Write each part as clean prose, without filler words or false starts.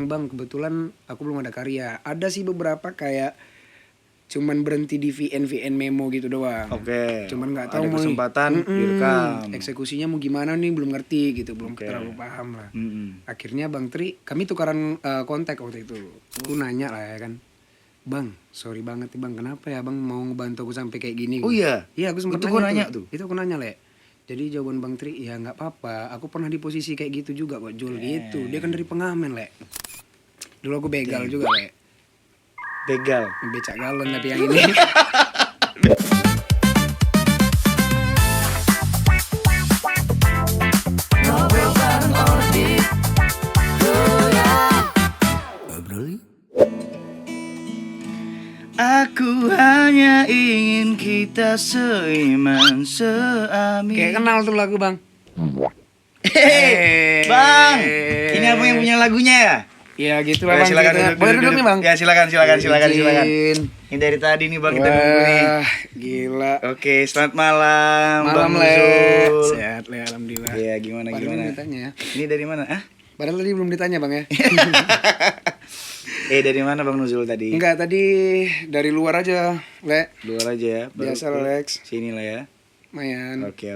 datang bang, kebetulan aku belum ada karya. Ada sih beberapa kayak cuman berhenti di VN memo gitu doang. Oke. Cuman nggak tahu ada mau kesempatan direkam. eksekusinya mau gimana nih belum ngerti gitu, belum Oke. terlalu paham lah. Mm-mm. Akhirnya Bang Tri, kami tukaran kontak waktu itu. Aku nanya lah ya kan, Bang, sorry banget nih Bang, kenapa ya Bang mau ngebantu aku sampai kayak gini? Oh iya? Iya, aku sempat Itu gua nanya tuh? Itu aku nanya, Le. Jadi jawaban Bang Tri, ya nggak apa-apa, aku pernah di posisi kayak gitu juga kok, Jul gitu. Dia kan dari pengamen, Le. Dulu aku begal juga, Le. Begal. Becak galon tapi yang ini. Aku hanya ingin kita seiman seamin. Kayak kenal tuh lagu, Bang. Hei, Bang, ini apa yang punya lagunya ya? Ya gitu lah, Bang. Silakan Gitu. Boleh duduk nih, Bang. Ya silakan. Izin. Ini dari tadi nih Bang kita nunggu nih. Wah, gila. Oke, selamat malam, Malam, Bang Le. Nuzul. Sehat, Le, alhamdulillah. Iya, gimana? Padahal belum ditanya ya. Ini dari mana? Ah? Padahal tadi belum ditanya, Bang ya. Dari mana Bang Nuzul tadi? Enggak, tadi dari luar aja, Le. Luar aja ya. baru Biasa, ke Lex. Sini lah ya. Lumayan. Oke.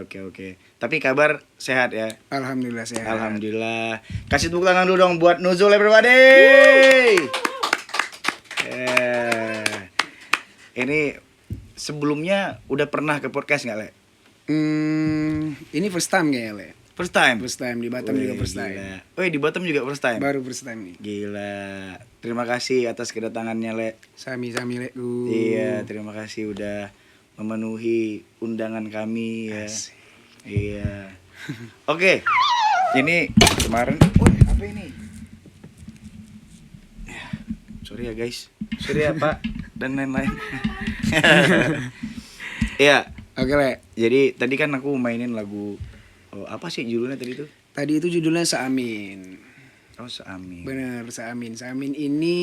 Tapi kabar sehat ya? Alhamdulillah sehat. Alhamdulillah. Kasih tepuk tangan dulu dong buat Nuzul everybody. Ini sebelumnya udah pernah ke podcast nggak, Le? Ini first time kayaknya, Le. First time? First time di Batam juga first time. Gila. Oh, di Batam juga first time? Baru first time nih. Gila. Terima kasih atas kedatangannya, Le. Sami-sami, Le. Iya, terima kasih udah memenuhi undangan kami ya. Asik. Iya. Oke. Ini kemarin, apa ini? Ya, sorry ya guys. Sorry ya Pak dan lain-lain. Iya. Oke, Le. Jadi tadi kan aku mainin lagu apa sih judulnya tadi tuh? Tadi itu judulnya Seamin. Oh, Seamin. Bener, Seamin. Seamin ini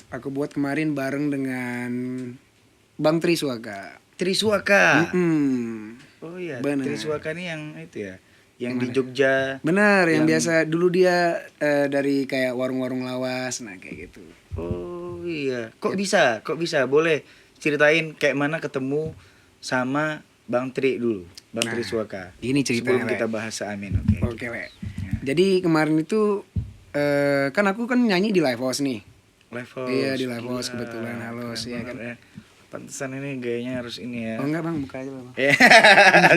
aku buat kemarin bareng dengan Bang Triswaka. Triswaka. Oh iya, Bener. Triswaka ini yang itu ya, yang Yang di Jogja. Bener, yang biasa dulu dia dari kayak warung-warung lawas, nah kayak gitu. Oh iya, kok bisa? Boleh ceritain kayak mana ketemu sama Bang Tri dulu, Bang Triswaka. Ini ceritanya, sebelum kita bahas Seamin, oke. Oke, Le. Jadi kemarin itu kan aku kan nyanyi di Live House nih. Live House. Iya, di Live House kebetulan halus ya kan. Pantesan ini gayanya harus ini ya. Oh enggak, Bang, buka aja, Bang.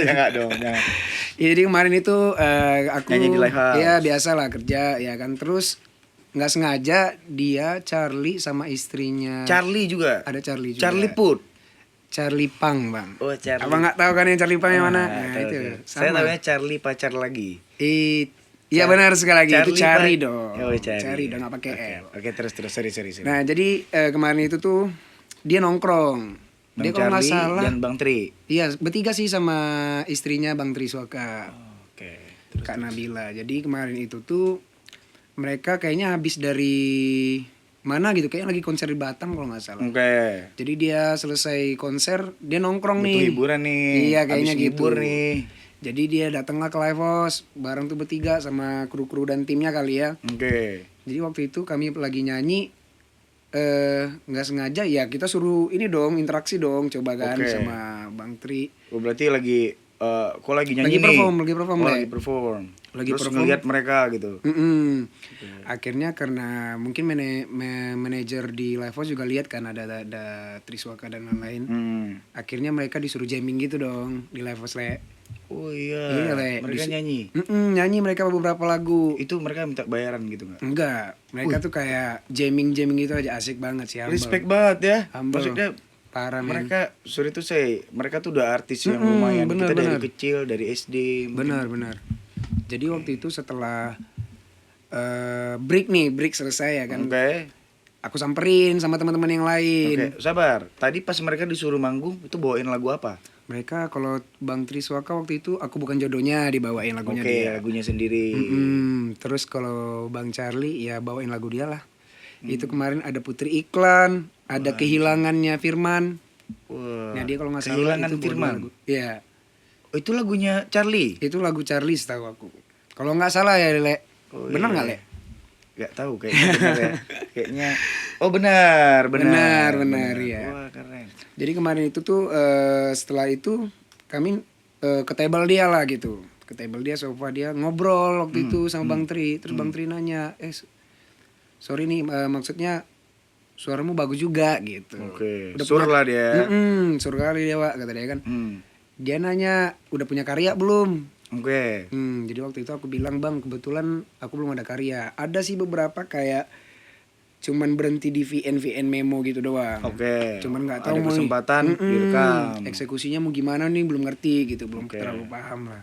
Jangan dong, jangan. Ya, jadi kemarin itu aku Nyanyi di Live House. ya biasa lah kerja ya kan, terus nggak sengaja dia Charlie sama istrinya. Charlie juga. Ada Charlie juga. Charlie Put. Charlie Pang, Bang. Oh, Charlie. Abang nggak tahu kan yang Charlie Pang yang mana? Nah, Nah, itu. saya Sama. tahunya Charlie pacar lagi. Iya benar sekali lagi. Itu Cari Charlie dong. Oh, Cari dong, nggak pakai L. Oke, terus sorry. Nah, jadi kemarin itu tuh dia nongkrong. Bang Dia kalau nggak Charlie salah. dan Bang Tri. Iya, bertiga sih sama istrinya Bang Triswaka. Oke. Kak Nabila. Jadi kemarin itu tuh mereka kayaknya habis dari mana gitu, kayaknya lagi konser di Batam kalau nggak salah. Oke. Jadi dia selesai konser, dia nongkrong Butuh nih. hiburan nih. Iya, kayaknya Habis gitu. ngibur nih. Jadi dia datanglah ke Live House bareng tuh bertiga sama kru-kru dan timnya kali ya. Oke. Jadi waktu itu kami lagi nyanyi, nggak sengaja ya kita suruh ini dong, interaksi dong, coba kan Oke. sama Bang Tri. Oh, berarti lagi kok lagi nyanyi Lagi nih? perform, Oh, Le. lagi perform. Lagi Terus perform. ngeliat mereka gitu. Akhirnya karena mungkin manajer di Live House juga lihat kan ada Triswaka dan lain-lain. Akhirnya mereka disuruh jamming gitu dong di Live House, Le. Oh iya. Iya, Le. Mereka nyanyi. Nyanyi mereka beberapa lagu. Itu mereka minta bayaran gitu nggak? Enggak, mereka tuh kayak jamming gitu aja, asik banget sih. Humble. Respect banget ya. Humble. Maksudnya Parah, men. mereka sorry tuh mereka tuh udah artis yang lumayan. bener, Kita dari bener. kecil, dari SD. mungkin. Benar. Jadi waktu itu setelah break selesai ya kan. Oke. Aku samperin sama teman-teman yang lain. Oke, sabar. Tadi pas mereka disuruh manggung itu bawain lagu apa? Mereka kalau Bang Triswaka waktu itu Aku Bukan Jodohnya dibawain lagunya Oke, dia. lagunya sendiri. Terus kalau Bang Charlie ya bawain lagu dia lah. Itu kemarin ada Putri Iklan, ada Kehilangannya Firman. Wah. Nah, dia kalau nggak salah Kehilangan itu Firman. lagu. Iya. Oh, itu lagunya Charlie. Itu lagu Charlie setahu aku. Kalau nggak salah ya, Le. Oh, Benar iya. nggak, Le? Gak tahu kayaknya benar ya. Kayaknya oh benar. Benar, iya. Wah, keren. Jadi kemarin itu tuh setelah itu kami ke table dia lah gitu. Ke table dia, sofa dia, ngobrol waktu itu sama Bang Tri. Terus Bang Tri nanya, sorry nih, maksudnya suaramu bagus juga gitu. Oke. Udah Sur punya- lah dia. Sur kali dia, Wak, kata dia kan. Hmm. Dia nanya, udah punya karya belum? Oke. Jadi waktu itu aku bilang, Bang, kebetulan aku belum ada karya. Ada sih beberapa kayak cuman berhenti di VN memo gitu doang. Oke. Cuman nggak tahu ada mau kesempatan direkam. eksekusinya mau gimana nih, belum ngerti gitu, belum terlalu paham lah.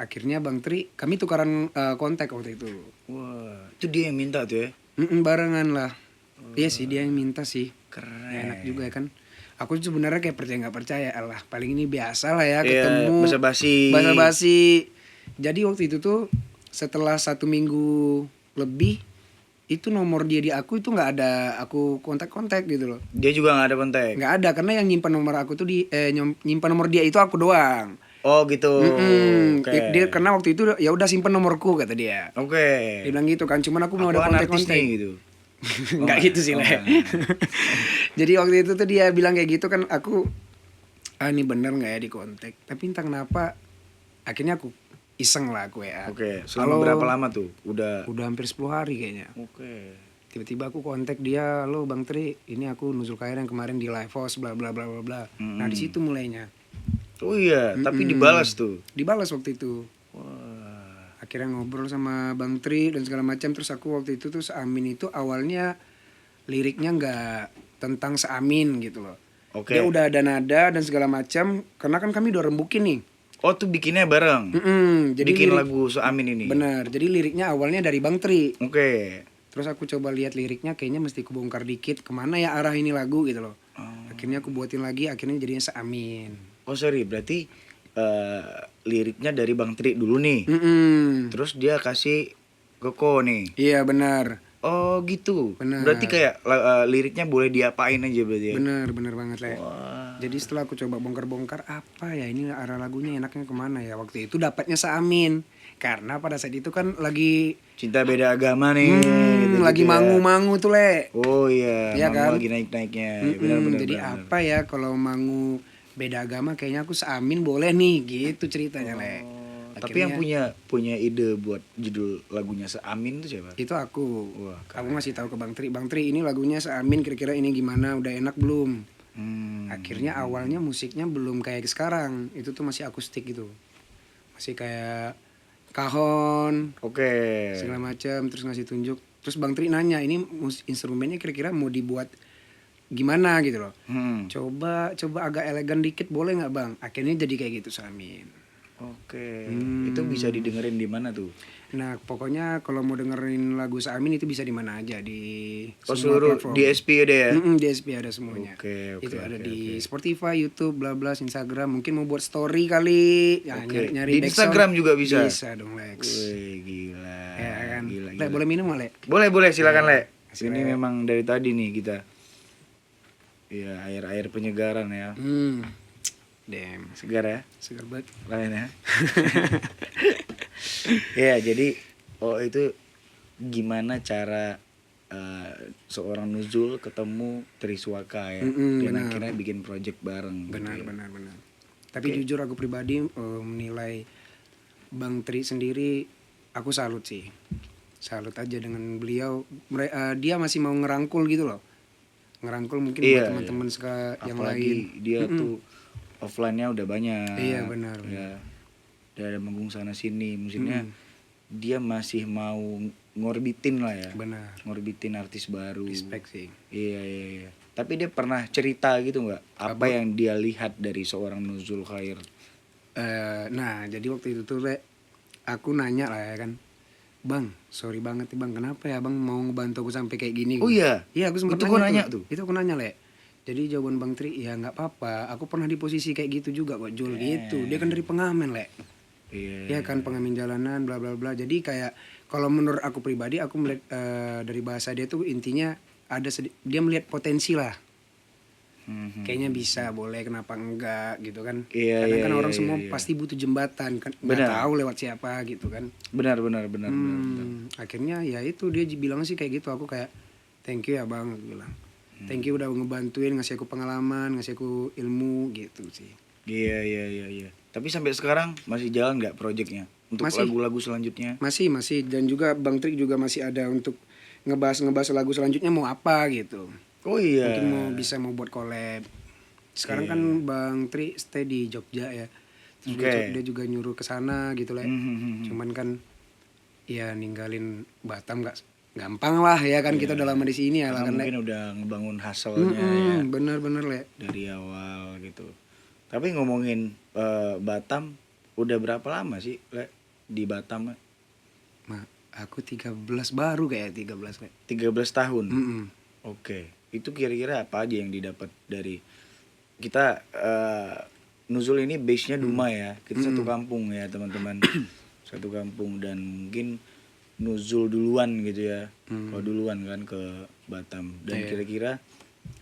Akhirnya Bang Tri, kami tukaran kontak waktu itu. Wah, itu dia yang minta tuh ya. Barengan lah. Iya sih, dia yang minta sih. Keren. Enak juga ya kan. Aku sebenarnya kayak percaya nggak percaya, Allah paling ini biasa lah ya Iya, ketemu basa-basi. Jadi waktu itu tuh setelah 1 minggu lebih itu nomor dia di aku itu nggak ada aku kontak gitu loh. Dia juga nggak ada kontak. Nggak ada karena yang nyimpan nomor aku tuh nyimpan nomor dia itu aku doang. Oh gitu. Oke. Dia karena waktu itu ya udah simpen nomorku kata dia. Oke. Dia bilang gitu kan, cuman aku belum Aku ada artis kontak-kontak. nih gitu. Nggak gitu sih, Le. Jadi waktu itu tuh dia bilang kayak gitu kan, aku ini bener nggak ya di kontak. Tapi entah kenapa akhirnya aku iseng lah aku ya. Oke. Selama berapa lama tuh? Udah hampir 10 hari kayaknya. Oke. Tiba-tiba aku kontak dia, "Halo Bang Tri, ini aku Nuzul Khair yang kemarin di live host bla bla bla bla bla." Nah, di situ mulainya. Oh iya, tapi dibalas tuh. Dibalas waktu itu. Wah. Akhirnya ngobrol sama Bang Tri dan segala macam. Terus aku waktu itu tuh Seamin itu awalnya liriknya nggak tentang Seamin gitu loh. Oke. Dia udah ada nada dan segala macam, karena kan kami udah rembukin nih. Oh tuh bikinnya bareng. Jadi Bikin lagu Seamin ini. Benar. Jadi liriknya awalnya dari Bang Tri. Oke. Terus aku coba lihat liriknya, kayaknya mesti kubongkar dikit kemana ya arah ini lagu gitu loh. Akhirnya aku buatin lagi, akhirnya jadinya Seamin. Oh sorry, berarti liriknya dari Bang Tri dulu nih. Terus dia kasih ke Ko nih. Iya benar. Oh gitu. Benar. Berarti kayak liriknya boleh diapain aja berarti ya. Bener banget, Le. Jadi setelah aku coba bongkar-bongkar, apa ya ini arah lagunya enaknya kemana ya, waktu itu dapatnya Seamin. Karena pada saat itu kan lagi Cinta beda agama nih. gitu lagi ya. mangu-mangu tuh, Le. Oh iya, Iya Mangu kan? lagi naik-naiknya. Benar-benar. Jadi apa ya kalau mangu beda agama, kayaknya aku Seamin boleh nih gitu ceritanya, Le. Tapi yang punya ide buat judul lagunya Seamin tuh siapa? Itu aku. Wah, Aku ngasih tahu ke Bang Tri, "Bang Tri, ini lagunya Seamin, kira-kira ini gimana? Udah enak belum?" Akhirnya awalnya musiknya belum kayak sekarang. Itu tuh masih akustik gitu. Masih kayak kahon, Oke. segala macam, terus ngasih tunjuk. Terus Bang Tri nanya, "Ini instrumennya kira-kira mau dibuat gimana gitu loh." Coba agak elegan dikit boleh nggak, Bang? Akhirnya jadi kayak gitu Seamin. Oke. Itu bisa didengerin di mana tuh? Nah, pokoknya kalau mau dengerin lagu Seamin itu bisa di mana aja, di semua Seluruh platform. DSP ada ya? DSP ada semuanya. Oke, Itu ada oke, di Spotify, YouTube, bla bla, Instagram. Mungkin mau buat story kali, ya, Oke. nyari Di background. Instagram juga bisa? Bisa dong, Lex. Wih, gila. Ya kan. Gila. Le, boleh minum nggak, Le? Boleh silakan, Le. Kasih, Ini Le. memang dari tadi nih kita. Iya, air penyegaran ya. Damn, Segar ya. segar banget. Lain ya. Ya, jadi itu gimana cara seorang Nuzul ketemu Triswaka ya. Dan benar. akhirnya bikin project bareng. Benar, gitu ya. benar. Tapi jujur aku pribadi menilai Bang Tri sendiri, aku salut sih. Salut aja dengan beliau. Dia masih mau ngerangkul gitu loh. Ngerangkul mungkin buat teman-teman yang apalagi lain. dia tuh offline-nya udah banyak. Iya, benar. Ya. Dia ada manggung sana sini, maksudnya dia masih mau ngorbitin lah ya. Benar. Ngorbitin artis baru. Respect sih. Iya. Tapi dia pernah cerita gitu nggak? Apa yang dia lihat dari seorang Nuzul Khair? Nah, jadi waktu itu tuh, Le, aku nanya lah ya kan, "Bang, sorry banget nih Bang, kenapa ya Bang mau ngebantu aku sampai kayak gini?" Oh iya? Iya, aku sempat Itu kok nanya tuh? Itu aku nanya, Le. Jadi jawaban Bang Tri, "Ya nggak apa-apa, aku pernah di posisi kayak gitu juga kok, Jul." Gitu. Dia kan dari pengamen, Le. Iya. Ya kan, pengamen jalanan bla bla bla. Jadi kayak kalau menurut aku pribadi, aku melihat dari bahasa dia tuh intinya ada dia melihat potensi lah. Kayaknya bisa, boleh, kenapa enggak gitu kan. Iya, Kadang iya, kan iya, orang iya, semua iya. pasti butuh jembatan kan, nggak Benar. tahu lewat siapa gitu kan. Benar. Benar. Akhirnya ya itu dia bilang sih kayak gitu, aku kayak thank you ya bang, aku bilang. Thank you udah ngebantuin, ngasih aku pengalaman, ngasih aku ilmu gitu sih. Iya. Tapi sampai sekarang masih jalan nggak proyeknya untuk Masih. lagu-lagu selanjutnya? Masih dan juga Bang Trik juga masih ada untuk ngebahas lagu selanjutnya mau apa gitu. Oh iya. Mungkin mau buat collab. Sekarang Iya, kan iya. Bang Tri stay di Jogja ya. Terus Oke. dia juga nyuruh ke sana gitu lah. Hmm. Cuman kan ya ninggalin Batam nggak gampang lah ya kan, kita udah lama di sini ya lah Karena kan Le. mungkin udah ngebangun hustle-nya ya Bener Le. dari awal gitu. Tapi ngomongin Batam, udah berapa lama sih Le di Batam? Aku 13 baru kayak 13 Le. 13 tahun. Mm-mm. Oke. Itu kira-kira apa aja yang didapat dari kita Nuzul ini base-nya Duma ya. Kita satu kampung ya, teman-teman. Satu kampung dan mungkin Nuzul duluan gitu ya. Kalau duluan kan ke Batam. Dan kira-kira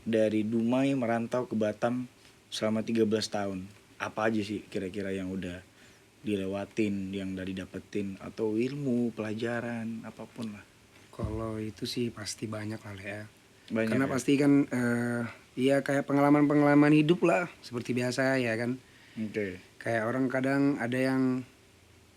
dari Dumai merantau ke Batam selama 13 tahun. Apa aja sih kira-kira yang udah dilewatin, yang udah didapetin, atau ilmu, pelajaran, apapun lah. Kalau itu sih pasti banyak lah Le ya. Banyak Karena ya? pasti kan ya kayak pengalaman-pengalaman hidup lah seperti biasa ya kan. Oke. Kayak orang kadang ada yang,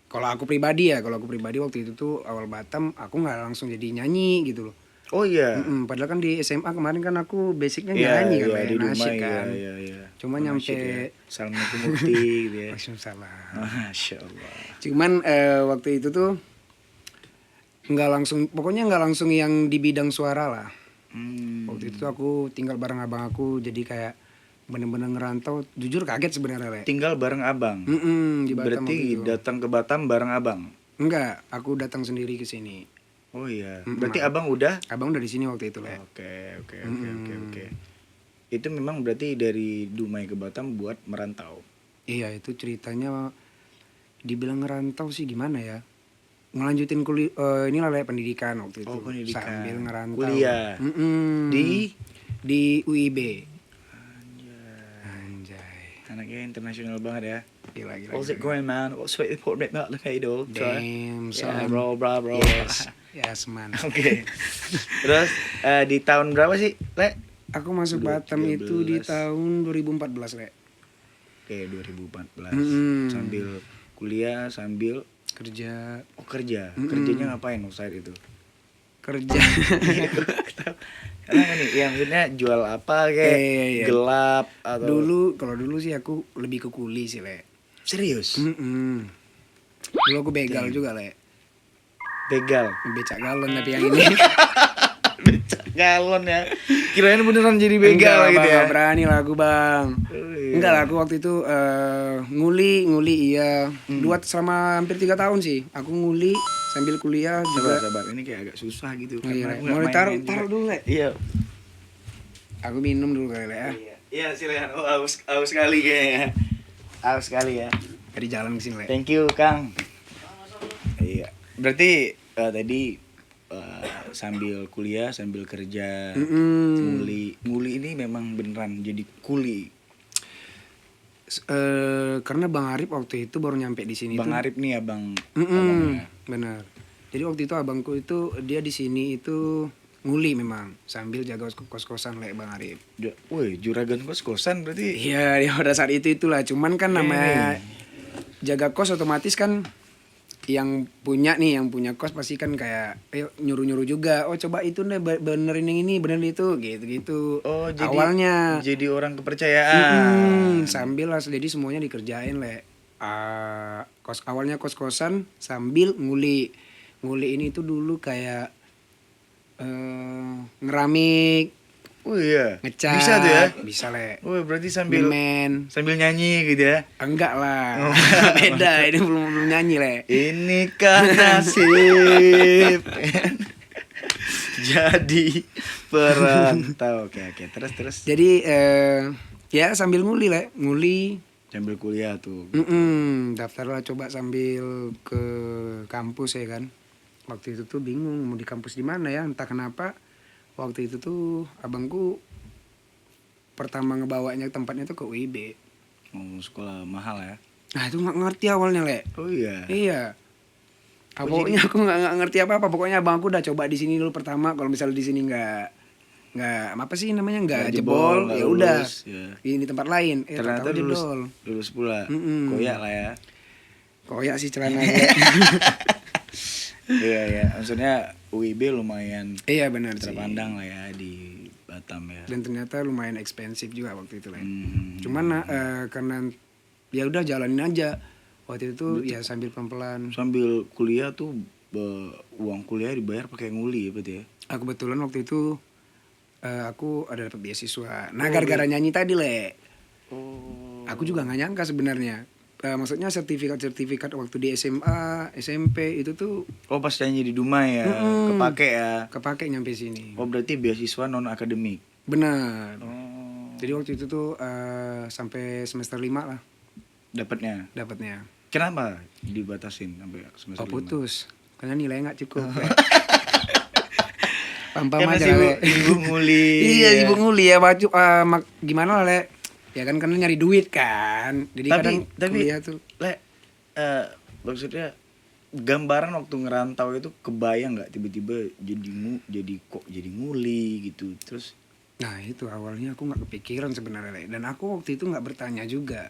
kalau aku pribadi waktu itu tuh awal Batam aku nggak langsung jadi nyanyi gitu loh. Oh iya. Padahal kan di SMA kemarin kan aku basicnya Iya, nyanyi kan, iya, kayak di Dumai, nasyid kan. iya. Cuma Nasyid nyampe ya. Assalamualaikum Mukti gitu ya. Waalaikumsalam. Masya Allah. Cuman waktu itu tuh pokoknya nggak langsung yang di bidang suara lah. Waktu itu tuh aku tinggal bareng abang aku, jadi kayak bener-bener ngerantau. Jujur kaget sebenarnya Le. Tinggal bareng abang. Di Batam waktu Berarti itu. datang ke Batam bareng abang. Enggak, aku datang sendiri ke sini. Oh iya. Berarti abang udah. Abang udah di sini waktu itu Le. Oke. Itu memang berarti dari Dumai ke Batam buat merantau. Iya, itu ceritanya dibilang ngerantau sih gimana ya? Ngelanjutin kuliah, inilah Le, pendidikan waktu itu. Oh, pendidikan. Sambil ngerantau. Kuliah. Di UIB. Anjay. Anaknya internasional banget ya. Gila. What's it going, man? What's it important about the idol? Damn, Yeah, son. bro. Yes, man. Oke. Terus di tahun berapa sih, Le? Aku masuk Batam itu di tahun 2014, Le. Oke, 2014. Sambil kuliah, sambil Kerja. kerja. Kerjanya ngapain saat itu? Kerja. Karena nih, ya maksudnya jual apa kayak Iya. gelap atau Kalau dulu sih aku lebih ke kuli sih, Le. serius? Dulu aku begal juga, Le. Begal. Becak galon tapi yang ini. Becak galon ya. Kirain beneran jadi begal Enggak, gitu bang, ya. nggak berani lah aku bang. Oh, iya. Enggak lah, aku waktu itu nguli iya. Selama hampir 3 tahun sih. Aku nguli sambil kuliah juga. Sabar. Ini kayak agak susah gitu. Oh, iya, Karena aku Le. Mau nggak ditaruh main-main juga. dulu, Le. Iya. Aku minum dulu kali, Le ya. Iya silakan. Oh, aus sekali kayaknya. Aus sekali ya. Dari jalan ke sini, Le. Thank you, Kang. Iya. Berarti tadi sambil kuliah, sambil kerja, nguli ini memang beneran jadi kuli. Karena Bang Arif waktu itu baru nyampe di sini Bang tuh. Arif nih abangnya. Benar. Jadi waktu itu abangku itu dia di sini itu nguli memang sambil jaga kos-kosan Le Bang Arif. Woi, juragan kos-kosan berarti. Iya, ya pada saat itu itulah. Cuman kan namanya jaga kos otomatis kan yang punya kos pasti kan kayak nyuruh-nyuruh juga. Oh, coba itu deh benerin yang ini, benerin itu gitu. Oh, jadi awalnya jadi orang kepercayaan. sambil lah, jadi semuanya dikerjain Le. Awalnya kos-kosan sambil nguli. Nguli ini tuh dulu kayak ngeramik, Oh iya. ngecat. Bisa tuh ya? Bisa Le. Oh, berarti sambil Ngemen. nyanyi gitu ya. Enggak lah. Beda, ini belum nyanyi Le. Inikah nasib jadi perantau. Oke. Terus. Jadi ya sambil nguli Le. Nguli. Sambil kuliah tuh. Daftarlah coba sambil ke kampus ya kan. Waktu itu tuh bingung mau di kampus di mana ya, entah kenapa waktu itu tuh abangku pertama ngebawanya tempatnya tuh ke UIB. Oh, sekolah mahal ya. Nah itu nggak ngerti awalnya Le. Oh iya. Iya. Oh, Pokoknya aku nggak ngerti apa-apa. Pokoknya abang aku udah coba di sini dulu pertama. Kalau misalnya di sini nggak apa sih namanya nggak Nggak jebol, nggak ya udah lulus, ya. ini tempat lain. Ternyata tahu-tahu lulus jedol. lulus pula. Mm-mm. Koyak lah ya. Koyak sih celananya. Iya ya, maksudnya UIB lumayan Iya benar sih. terpandang lah ya di Batam ya. Dan ternyata lumayan ekspensif juga waktu itu Le. Hmm. Cuman karena ya udah jalanin aja. Waktu itu ya sambil pelan-pelan. Sambil kuliah tuh uang kuliah dibayar pakai nguli ya berarti ya. Aku kebetulan waktu itu aku ada dapat beasiswa. Nah gara-gara nyanyi tadi Le. Oh. Aku juga nggak nyangka sebenarnya. Maksudnya sertifikat waktu di SMA, SMP itu tuh Oh pas nyanyi di Dumai ya, kepake ya. kepake nyampe sini. Oh berarti beasiswa non akademik. Benar. Oh. Jadi waktu itu tuh sampai semester 5 lah Dapatnya. dapatnya. Kenapa dibatasin sampai semester 5? Putus. Karena nilai nggak cukup. Pam-pam Karena aja Le. ibu nguli. Iya ibu nguli ya baju gimana lah Le. Ya kan karena nyari duit kan. Jadi kadang kuliah tuh. Le, maksudnya gambaran waktu ngerantau itu kebayang nggak tiba-tiba jadi nguli gitu terus. Nah itu awalnya aku nggak kepikiran sebenarnya Le. Dan aku waktu itu nggak bertanya juga.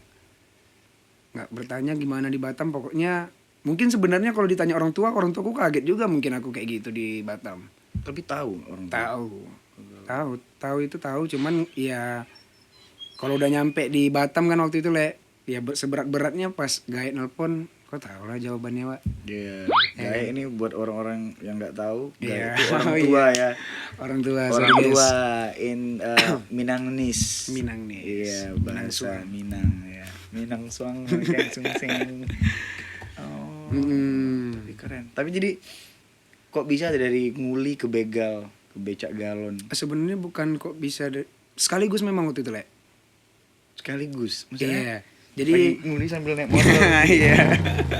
Nggak bertanya gimana di Batam. Pokoknya mungkin sebenarnya kalau ditanya orang tua aku kaget juga mungkin aku kayak gitu di Batam. Tapi tahu orang tua. Tahu itu tahu. Cuman ya kalau udah nyampe di Batam kan waktu itu Le, ya seberat-beratnya pas Gaet nelpon, kok tau lah jawabannya Pak. Iya, Gaet ini buat orang-orang yang nggak tahu, Iya. Gaet itu orang tua ya. Orang tua, Orang sorry, tua guys. in Minangnis. Minangnis. Iya, Minang bahasa Suang. Minang ya. Minang Suang kan sung-sing. Oh. Tapi keren. Tapi jadi kok bisa dari nguli ke begal, ke becak galon? Sebenarnya bukan kok bisa sekaligus memang waktu itu Le. Sekaligus. Iya. Maksudnya Jadi lagi nguli sambil naik motor. iya.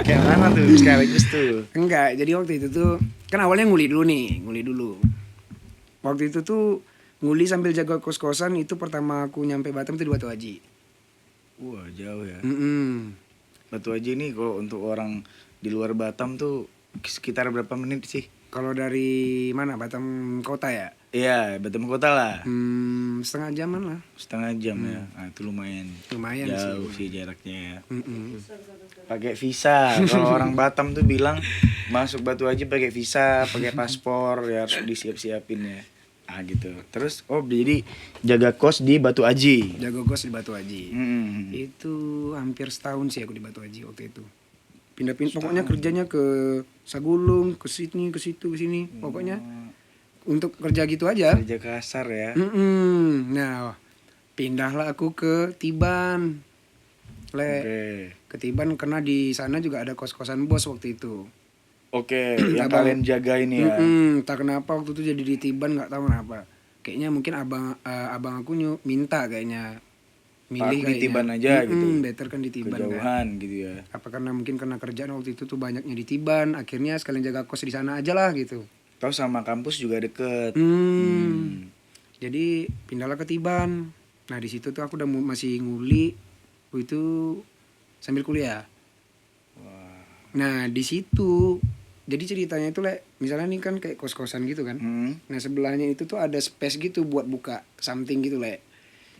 Kayak mana tuh sekaligus tuh? Enggak, jadi waktu itu tuh kan awalnya nguli dulu. Waktu itu tuh nguli sambil jaga kos-kosan itu pertama aku nyampe Batam itu di Batu Haji. Wah, jauh ya. Batu Haji ini kalau untuk orang di luar Batam tuh sekitar berapa menit sih? Kalau dari mana Batam kota ya? Iya, Batam kota lah. Setengah jaman lah. Setengah jam ya. Nah, itu lumayan. Lumayan jauh sih. sih jaraknya ya. Mm-mm. Pakai visa. Kalau orang Batam tuh bilang masuk Batu Haji pakai visa, pakai paspor, ya harus disiap-siapin ya. Ah gitu. Terus jadi jaga kos di Batu Haji. Jago kos di Batu Haji. Hmm. Itu hampir setahun sih aku di Batu Haji waktu itu. Pindah-pindah pokoknya kerjanya ke Sagulung, ke sini, ke situ, ke sini. Pokoknya untuk kerja gitu aja. Kerja kasar ya. Nah, pindahlah aku ke Tiban. Oke. Ke Tiban karena di sana juga ada kos-kosan bos waktu itu. Oke, yang Abang- kalian jaga ini ya. Tak kenapa waktu itu jadi di Tiban nggak tahu kenapa. Kayaknya mungkin abang aku minta kayaknya milih Aku di Tiban aja gitu. Better kan di Tiban kan. Kejauhan gitu ya. Apa karena mungkin karena kerjaan waktu itu tuh banyaknya di Tiban, akhirnya sekalian jaga kos di sana aja lah gitu. Tahu sama kampus juga deket. Jadi pindahlah ke Tiban. Nah di situ tuh aku udah masih nguli itu sambil kuliah. Nah di situ jadi ceritanya itu misalnya nih kan kayak kos-kosan gitu kan. Nah sebelahnya itu tuh ada space gitu buat buka something gitu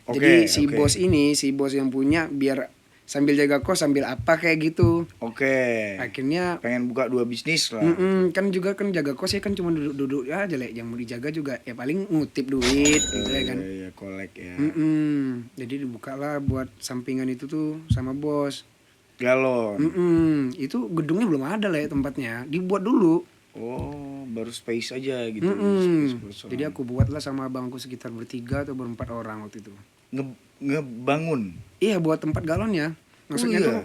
Jadi si bos yang punya biar sambil jaga kos sambil apa kayak gitu. Akhirnya Pengen buka 2 bisnis lah. kan juga kan jaga kos ya kan cuma duduk-duduk aja yang mau dijaga juga ya paling ngutip duit gitu ya kan. Iya, kolek ya. Jadi dibukalah buat sampingan itu tuh sama bos. Galon. Itu gedungnya belum ada tempatnya, dibuat dulu. Oh, baru space aja gitu. Space Jadi aku buatlah sama abangku sekitar bertiga atau berempat orang waktu itu. Ngebangun. Iya buat tempat galonnya. Maksudnya tuh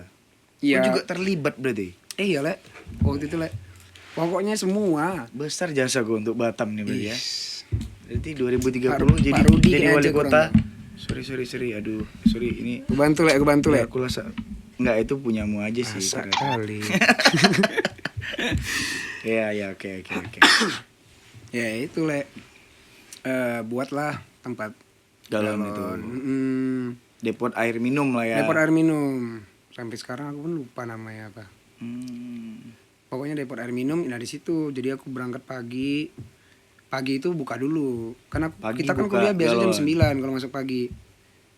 Iya. Lu juga terlibat berarti. Iya waktu itu pokoknya semua. Besar jasa gue untuk Batam nih berarti ya. Berarti 2030 Pak Rudi jadi aja wali kota. kurang. Sorry. Aduh, sorry ini. Aku bantu Ya, aku rasa enggak itu punyamu aja sih. Masa ternyata. kali. Ya, oke. Ya itu buatlah tempat Galon itu. Depot air minum lah ya. Depot air minum. Sampai sekarang aku pun lupa namanya apa. Pokoknya depot air minum, nah di situ. Jadi aku berangkat pagi. Pagi itu buka dulu. Karena Pagi kita kan buka kuliah biasa jam galon. 9 kalau masuk pagi.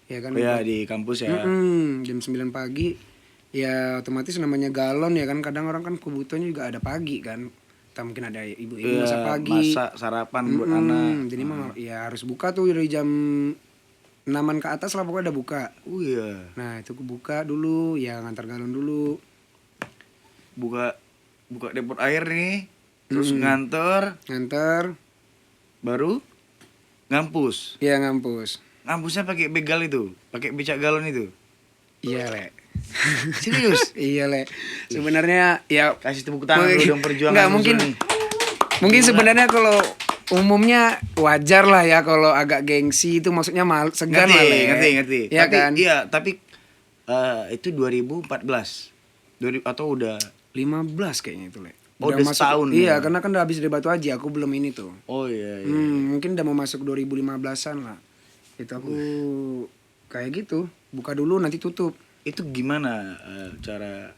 Ya kan. Ya di kampus ya. Jam 9 pagi. Ya otomatis namanya galon ya kan. Kadang orang kan kebutuhannya juga ada pagi kan. Entah mungkin ada ibu-ibu masak pagi. Masak sarapan buat anak. Jadi memang ya harus buka tuh dari jam 6-an ke atas lah pokoknya udah buka. Oh iya. Nah itu aku buka dulu, ya ngantar galon dulu. Buka depot air nih. Terus nganter. Baru Ngampus. ya ngampus. Ngampusnya pakai begal itu, pakai becak galon itu. Iya le. Serius? Iya le. Sebenarnya ya Kasih tepuk tangan dulu dong perjuangan. nggak, Nuzul nih. mungkin sebenarnya kalau umumnya wajar lah ya kalau agak gengsi itu maksudnya segan lah le. Ngerti. Ya Tapi kan? iya, tapi itu 2014. Atau udah 15 kayaknya itu le. Oh, udah setahun Iya, ya? karena kan udah habis dari Batu Haji, aku belum ini tuh. Oh iya. Mungkin udah mau masuk 2015-an lah. Itu aku kayak gitu, buka dulu nanti tutup. Itu gimana cara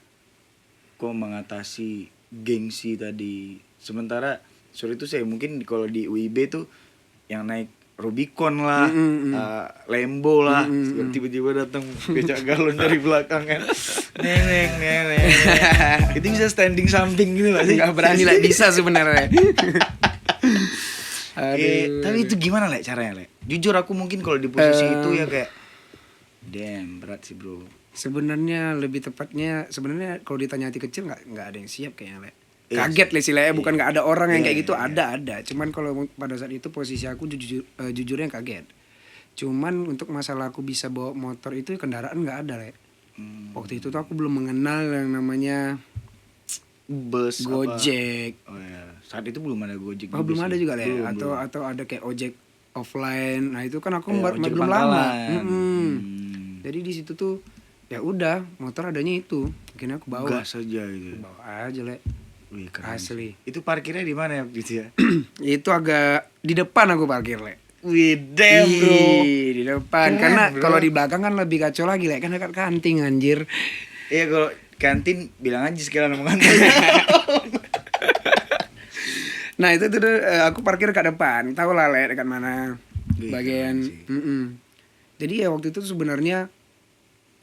kau mengatasi gengsi tadi? Sementara sorry itu saya mungkin kalau di UIB tuh yang naik Rubicon lah, Lembo lah, tiba-tiba datang becak galon dari belakang kan, neneng. Itu bisa standing something gitu lah sih. Nggak berani lah bisa sebenarnya. Tapi itu gimana le caranya le? Jujur aku mungkin kalau di posisi itu ya kayak, damn berat sih bro. Sebenarnya lebih tepatnya sebenarnya kalau ditanya hati kecil nggak ada yang siap kayaknya le. Kaget le sih le, bukan nggak ada orang yang kayak gitu, ada. Cuman kalau pada saat itu posisi aku jujurnya kaget. Cuman untuk masalah aku bisa bawa motor itu kendaraan nggak ada le. Waktu itu tuh aku belum mengenal yang namanya Bus Gojek. apa? Oh ya, saat itu belum ada Gojek. Oh belum sih. ada juga le. Belum. Atau ada kayak ojek offline. Nah itu kan aku Ojek belum pangkalan. lama. Jadi di situ tuh ya udah motor adanya itu, akhirnya aku bawa. Gas aja gitu. Bawa aja le. Wih, keren Asli. sih. Itu parkirnya di mana ya gitu ya? Itu agak di depan aku parkir le. Wih, damn bro. Ih, di depan. Keren, Karena bro. kalau di belakang kan lebih kacau lagi le, kan dekat kantin anjir. Iya kalau kantin bilang aja sekalian sama kantin. Nah itu tuh aku parkir ke depan, tahu lah le dekat mana Wih, bagian. keren sih. Jadi ya waktu itu sebenarnya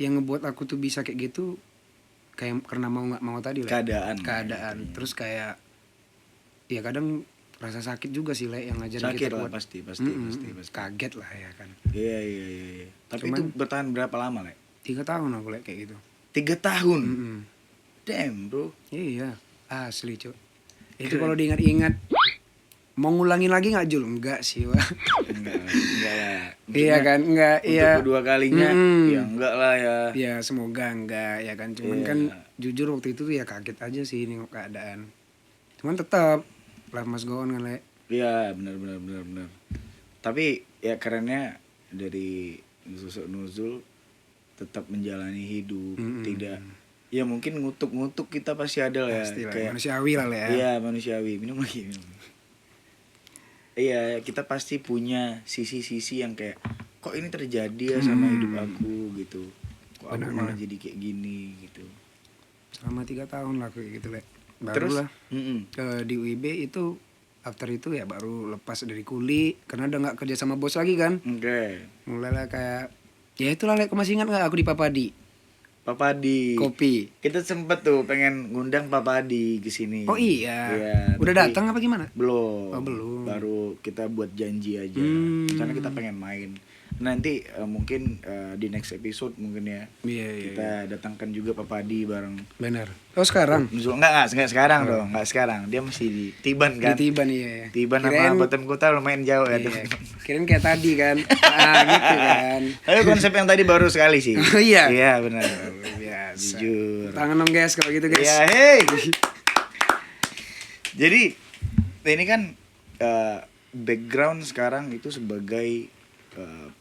yang ngebuat aku tuh bisa kayak gitu kayak karena mau nggak mau tadi le. Keadaan. Terus kayak ya kadang rasa sakit juga sih le yang ngajarin Sakit kita lah buat pasti. kaget lah ya kan. Iya. Tapi itu bertahan berapa lama le? 3 tahun aku le kayak gitu. 3 tahun. Damn bro. Iya asli cuy. Itu kalau diingat-ingat mau ngulangin lagi nggak Jul? Enggak sih wah. Enggak lah. Iya kan enggak Untuk iya. kedua kalinya ya enggak lah ya. Ya semoga enggak ya kan. Cuman Iya. kan jujur waktu itu tuh ya kaget aja sih nengok keadaan. Cuman tetap life must go on kan le. Iya benar. Tapi ya kerennya dari sosok Nuzul tetap menjalani hidup, tidak ya mungkin ngutuk kita pasti ada lah ya. Pasti lah, Kayak manusiawi lah le ya. iya manusiawi. Minum lagi. Iya kita pasti punya sisi-sisi yang kayak kok ini terjadi ya sama hidup aku gitu, kok aku malah jadi kayak gini gitu. Selama 3 tahun lah kayak gitu le. Baru Terus lah di UIB itu after itu ya baru lepas dari kuli karena udah nggak kerja sama bos lagi kan. Oke. Mulailah kayak ya itulah le, masih ingat nggak aku di Papadi Papadi. kopi. Kita sempet tuh pengen ngundang Papadi ke sini. Oh iya. Iya, Udah tapi datang apa gimana? Belum. Oh, belum. Baru kita buat janji aja. Karena kita pengen main. Nanti mungkin di next episode mungkin ya. Iya. Kita datangkan juga Papadi bareng. Benar. Oh sekarang? Nuzul enggak sekarang dong, enggak sekarang. Dia masih di Tiban kan. Di Tiban iya. Tiban sama Batam Kota lumayan jauh ya, Iya. teman. Kirain kayak tadi kan. Gitu kan. Tapi konsep yang tadi baru sekali sih. Oh, iya. Iya, benar. Biasa. Jujur. Tangan dong guys kalau gitu guys. Iya, hey. Jadi ini kan background sekarang itu sebagai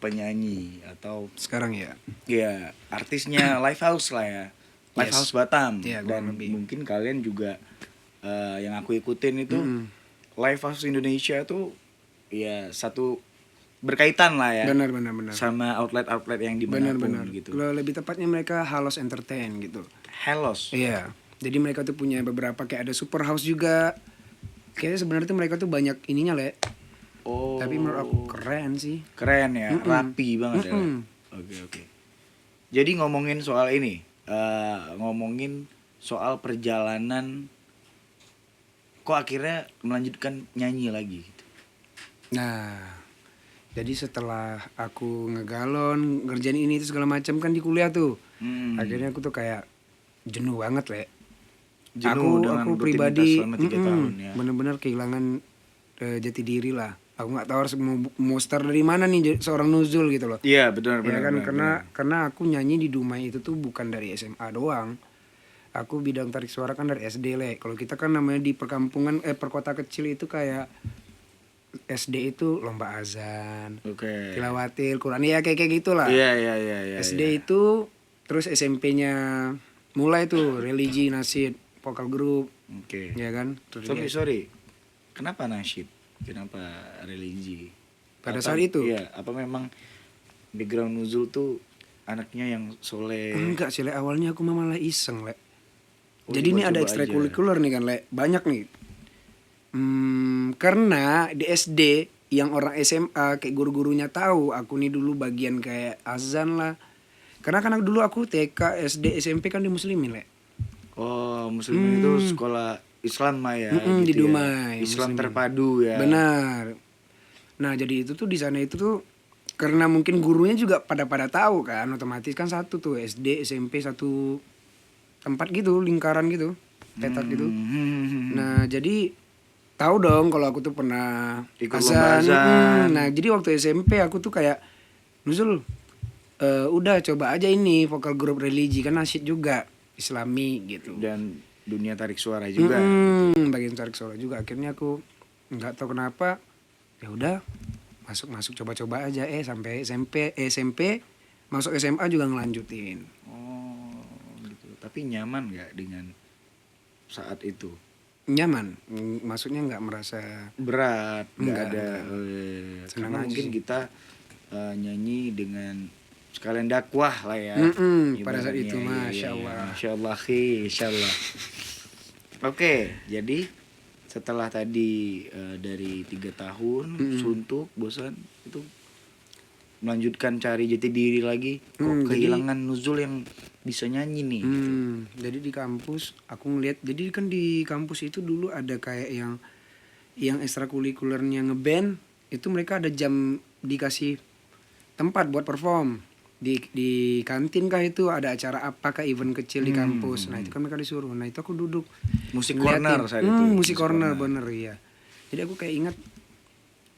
penyanyi atau Sekarang ya. ya artisnya live house lah ya. Live Yes. house Batam. Iya, Dan kurang lebih. mungkin kalian juga yang aku ikutin itu live house Indonesia tuh ya satu berkaitan lah ya benar. sama outlet yang dimanapun Benar. gitu. Kalau lebih tepatnya mereka Halos Entertain gitu. Hellos. Iya. Jadi mereka tuh punya beberapa kayak ada Super House juga. Kayaknya sebenarnya tuh mereka tuh banyak ininya, Le. Oh. Tapi menurut aku keren sih. Keren ya, rapi banget ya. Oke. Jadi ngomongin soal ini, ngomongin soal perjalanan, kok akhirnya melanjutkan nyanyi lagi gitu. Nah, jadi setelah aku ngegalon, ngerjain ini itu segala macam kan di kuliah tuh. Akhirnya aku tuh kayak jenuh banget, Le. Jenuh dengan Aku rutinitas pribadi selama 3 tahun ya. bener-bener kehilangan jati diri lah. Aku nggak tahu harus mau start dari mana nih seorang Nuzul gitu loh. Iya benar. Ya kan karena aku nyanyi di Dumai itu tuh bukan dari SMA doang. Aku bidang tarik suara kan dari SD, Le. Kalau kita kan namanya di perkampungan perkota kecil itu kayak SD itu lomba azan, Oke. tilawatil, Quran ya kayak gitulah. Iya. SD itu terus SMP-nya mulai tuh religi, nasyid, vokal grup, Oke. ya kan? Terus Sorry. Kenapa nasyid? Kenapa religi? pada saat itu Iya, apa memang background Nuzul tuh anaknya yang soleh? enggak sih, Le. Awalnya aku malah iseng, Le. Oh, Jadi ini ada coba-coba ekstrakurikuler nih kan, Le. Banyak nih. Karena di SD yang orang SMA kayak guru-gurunya tahu aku nih dulu bagian kayak azan lah. Karena dulu aku TK, SD, SMP kan di muslimin, Le. Oh, muslimin itu sekolah Islam mah ya, Di gitu ya. Dumai. Islam muslimin. terpadu ya. Benar. Nah, jadi itu tuh di sana itu tuh karena mungkin gurunya juga pada tahu kan, otomatis kan satu tuh SD, SMP satu tempat gitu, lingkaran gitu, petak gitu. Nah, jadi tahu dong kalau aku tuh pernah Ikut lomba azan. Nah, jadi waktu SMP aku tuh kayak Nuzul udah coba aja ini vokal grup religi kan nasyid juga Islami gitu. Dan dunia tarik suara juga. Bagian tarik suara juga. Akhirnya aku nggak tahu kenapa ya udah masuk coba-coba aja sampai SMP masuk SMA juga ngelanjutin. Oh, gitu. Tapi nyaman nggak dengan saat itu? Nyaman, maksudnya nggak merasa Berat, nggak Enggak, ada. Senang Karena aja mungkin sih. kita nyanyi dengan sekalian dakwah lah ya. Pada saat itu, Ibaratnya, Masya iya. Allah. Masya Allah, Insya Allah. Oke, jadi setelah tadi dari 3 tahun suntuk, bosan, itu melanjutkan cari jati diri lagi. Kok kehilangan Nuzul yang bisa nyanyi nih? Gitu. Jadi di kampus aku ngeliat, jadi kan di kampus itu dulu ada kayak yang ekstrakurikulernya ngeband, itu mereka ada jam dikasih tempat buat perform di kantin kah, itu ada acara apakah event kecil di kampus. Nah itu kan mereka disuruh, nah itu aku duduk Musik ngeliatin. corner saat itu. Musik corner bener ya. Jadi aku kayak ingat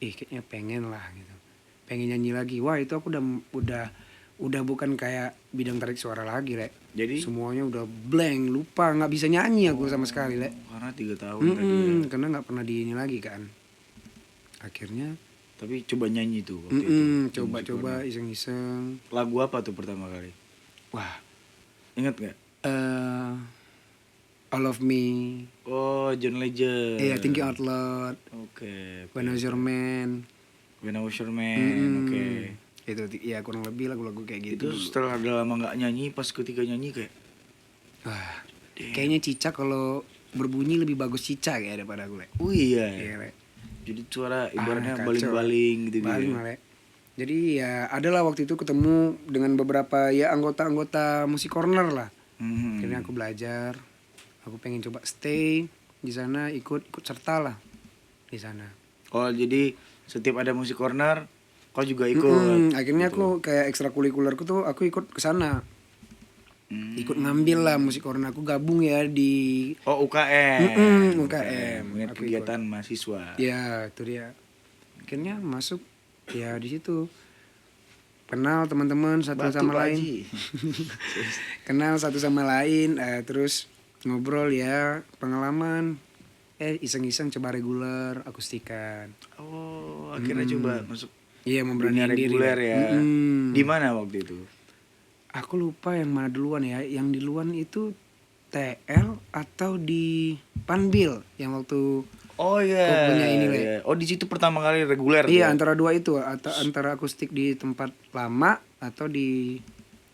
kayaknya pengen lah gitu, pengen nyanyi lagi. Wah itu aku udah bukan kayak bidang tarik suara lagi, Le. Jadi Semuanya udah blank, lupa, nggak bisa nyanyi aku sama sekali, Le. karena 3 tahun tadi ya. Karena nggak pernah di ini lagi kan. Akhirnya Tapi coba nyanyi tuh waktu itu. coba-coba iseng-iseng. Lagu apa tuh pertama kali? Wah, Ingat nggak? All of Me, Oh, John Legend. Thinking Out Loud, Oke. When I Was Your Man. When I Was Your Man. Oke. Itu ya kurang lebih lagu-lagu kayak gitu. Itu setelah udah lama nggak nyanyi, pas ketika nyanyi kayak Wah, kayaknya Cica kalau berbunyi lebih bagus Cica kayak daripada aku, Le. oh iya. Iya, Le. Jadi suara ibaratnya kacau. baling-baling gitu. Baling, Le. Jadi ya adalah waktu itu ketemu dengan beberapa ya anggota-anggota musik corner lah. Akhirnya aku belajar, aku pengen coba stay di sana, ikut serta lah di sana. Oh, jadi setiap ada musik corner kau juga ikut. Akhirnya aku kayak ekstrakurikulerku tuh aku ikut ke sana. Ikut ngambil lah musik corner, aku gabung ya di UKM. UKM. Unit Aku kegiatan mahasiswa. Ya, itu dia. Akhirnya masuk ya di situ. Kenal teman-teman satu Batu, sama Pak lain. Haji. Kenal satu sama lain, terus ngobrol ya, pengalaman. Iseng-iseng coba reguler, akustikan. Oh, akhirnya coba masuk Iya, dunia memberanikan diri. reguler ya. Di mana waktu itu? Aku lupa yang mana duluan ya. Yang duluan itu TL atau di Panbil yang waktu Oh iya. Kau punya ini, Le. Iya. Oh di situ pertama kali reguler tuh Iya, ya? antara dua itu, atau antara akustik di tempat lama atau di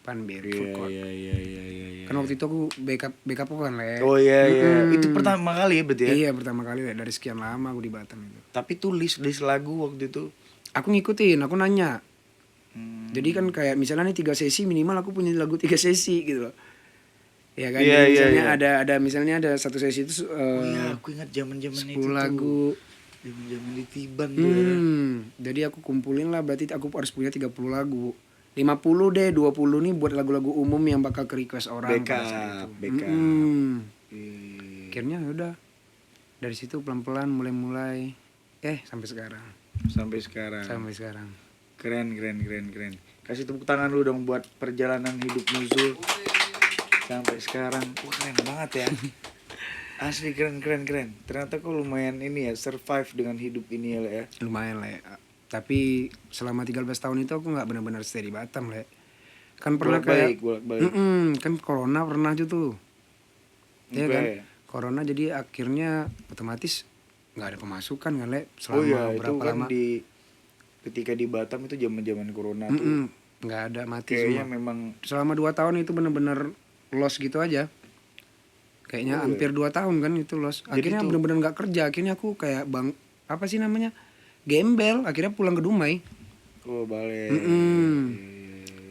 Panbir Food Iya Court. iya iya iya iya. Iya. Kan waktu itu aku backup aku kan, Le. Oh iya iya. Itu Mm-mm. pertama kali ya berarti ya? Iya, pertama kali, Le, dari sekian lama aku di Batam itu. Tapi tuh list lagu waktu itu. Aku ngikutin, aku nanya. Hmm. Jadi kan kayak misalnya nih 3 sesi, minimal aku punya lagu 3 sesi gitu loh. Ya kan, Iya jadi iya misalnya iya. ada misalnya ada satu sesi itu Oh iya, aku ingat zaman-zaman itu 10 tuh. lagu. Zaman-zaman di Tiban tuh ya. Jadi aku kumpulin lah, berarti aku harus punya 30 lagu. 50 deh, 20 nih buat lagu-lagu umum yang bakal ke request orang pada saat itu. Backup. Iya. Akhirnya udah dari situ pelan-pelan mulai sampai sekarang. Sampai sekarang. Sampai sekarang. Keren. Kasih tepuk tangan lu dong buat perjalanan hidup Nuzul sampai sekarang. Wah keren banget ya. Asli keren. Ternyata kok lumayan ini ya, survive dengan hidup ini ya, Le, ya. Lumayan lah ya. Tapi selama 13 tahun itu aku nggak benar-benar stay di Batam, Le. Kan pernah kayak Bolak-balik. kan corona pernah aja tuh. Ya Oke. kan? Corona jadi akhirnya otomatis nggak ada pemasukan kan, Le, selama Oh iya, itu berapa kan lama. ketika di Batam itu zaman-zaman corona tuh. Nggak ada, mati Kayaknya semua. memang Selama 2 tahun itu bener-bener loss gitu aja. Kayaknya hampir 2 tahun kan itu loss. Jadi Akhirnya tuh- bener-bener nggak kerja. Akhirnya aku kayak apa sih namanya? Gembel. Akhirnya pulang ke Dumai. balik.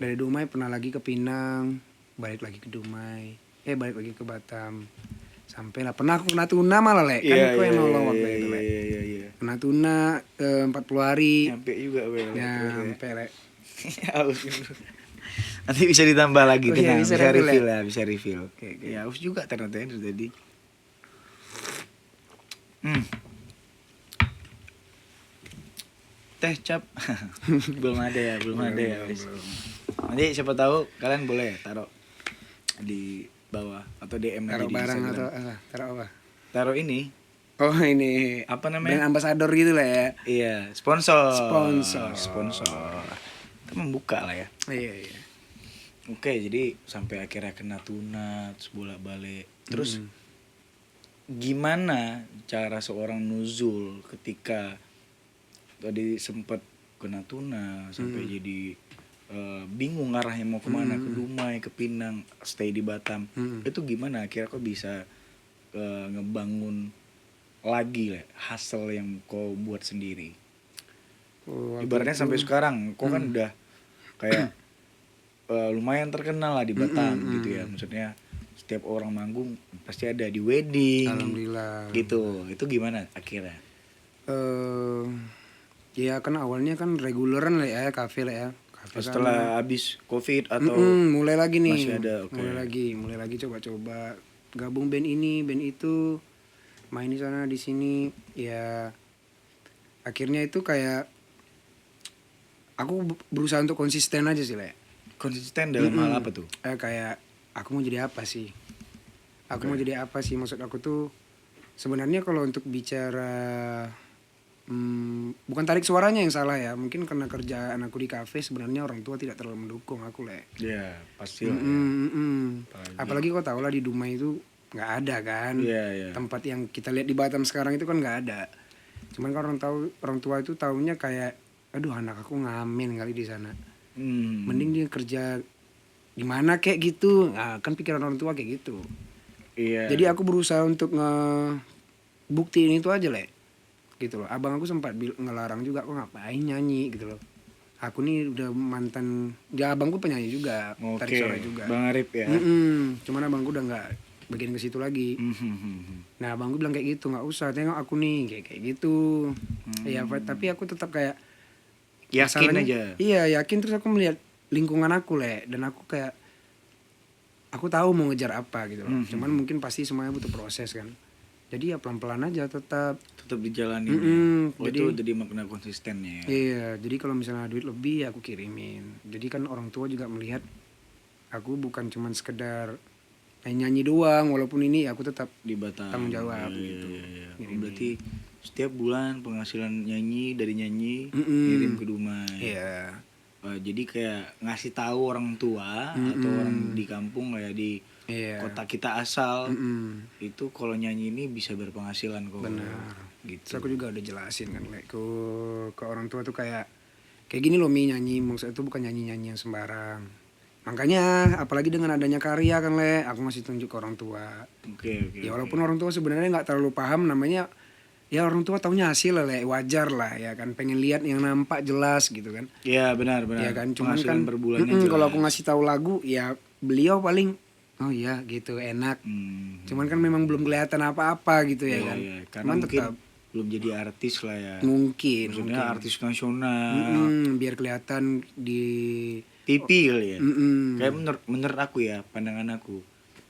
Dari Dumai pernah lagi ke Pinang, balik lagi ke Dumai. Balik lagi ke Batam. Sampailah pernah aku kena tuna malah, Le. Kan aku yang nolong waktu itu, Le. Iya. Kena tuna 40 hari. Nyampe juga Bel. Ya, sampai, Le. Aus gitu. Nanti bisa ditambah lagi, Oh iya, tenang. bisa Bisa refill refill ya, bisa refill. Oke. Ya, aus juga ternyata ya dari tadi. Teh cap. belum ada ya. Wes. Nanti siapa tahu kalian boleh taruh di bawah atau DM aja Taruh di barang Instagram. atau taruh apa? Taruh ini Oh, ini apa namanya? brand ambassador gitu lah ya. Iya, sponsor. Sponsor. Kita membuka lah ya. Iya. Oke, jadi sampai akhirnya kena tuna, terus bolak-balik. Terus gimana cara seorang Nuzul ketika tadi sempat kena tuna sampai jadi bingung arahnya mau kemana, ke Dumai, ke Pinang, stay di Batam. Itu gimana akhirnya kok bisa ngebangun lagi lah hustle yang kau buat sendiri? Ibaratnya sampai sekarang kau kan udah kayak lumayan terkenal lah di Batam gitu ya, maksudnya setiap orang manggung pasti ada di wedding. Alhamdulillah. Gitu. Itu gimana akhirnya? Ya kan awalnya kan reguleran lah ya, kafe lah ya. Kafe Setelah habis Covid atau mulai lagi nih. masih ada? Oke. Mulai lagi coba-coba gabung band ini, band itu, main di sana di sini. Ya akhirnya itu kayak aku berusaha untuk konsisten aja sih, Le. Konsisten dalam hal apa tuh? Kayak aku mau jadi apa sih? Mau jadi apa sih? Maksud aku tuh sebenarnya kalau untuk bicara bukan tarik suaranya yang salah ya. Mungkin karena kerjaan aku di kafe sebenarnya orang tua tidak terlalu mendukung aku, Le. Ya pasti lah. Apalagi kau tahu lah di Dumai itu nggak ada kan. Iya. Tempat yang kita lihat di Batam sekarang itu kan nggak ada. Cuman kan orang tua itu taunya kayak, aduh anak aku ngamen kali di sana. Mending dia kerja di mana kayak gitu. Nah, kan pikiran orang tua kayak gitu. Iya. Jadi aku berusaha untuk ngebuktiin itu aja, Le. Gitu loh. Abang aku sempat ngelarang juga, kok ngapain nyanyi gitu loh. Aku nih udah mantan, ya abangku penyanyi juga, tarik suara juga. Bang Arif ya. Cuman abangku udah nggak bagian ke situ lagi. Nah abangku bilang kayak gitu, nggak usah, tengok aku nih kayak gitu. Ya tapi aku tetap kayak Yakin aja. Iya yakin, terus aku melihat lingkungan aku, Le, dan aku kayak aku tahu mau ngejar apa gitu loh. Cuman mungkin pasti semuanya butuh proses kan. Jadi ya pelan-pelan aja tetap Dijalanin. Itu jadi makna konsistennya ya. Iya, jadi kalau misalnya duit lebih ya aku kirimin. Jadi kan orang tua juga melihat aku bukan cuman sekedar nyanyi doang, walaupun ini aku tetap Di Batam. tanggung jawab gitu. Iya. Berarti setiap bulan penghasilan nyanyi dari nyanyi kirim ke Dumai. Iya. Jadi kayak ngasih tahu orang tua atau orang di kampung kayak di kota kita asal itu kalau nyanyi ini bisa berpenghasilan kok. Benar. gitu. Terus aku juga udah jelasin kan Le, ke orang tua tuh kayak gini loh Mi nyanyi, maksudnya itu bukan nyanyi yang sembarang. Makanya apalagi dengan adanya karya kan Le, aku masih tunjuk ke orang tua. Oke. Ya walaupun orang tua sebenarnya nggak terlalu paham, namanya ya orang tua taunya hasil lah Le, wajar lah ya kan, pengen lihat yang nampak jelas gitu kan. Iya benar. Ya kan, cuman Penghasilan kan per bulannya kalau aku jelas. ngasih tahu lagu ya beliau paling oh iya gitu enak. Cuman kan memang belum kelihatan apa-apa gitu ya kan. Iya. Karena Cuman mungkin tetap belum jadi artis lah ya. mungkin Maksudnya artis nasional. biar kelihatan di TV kali ya. Mm-mm. Kayak menurut aku ya, pandangan aku.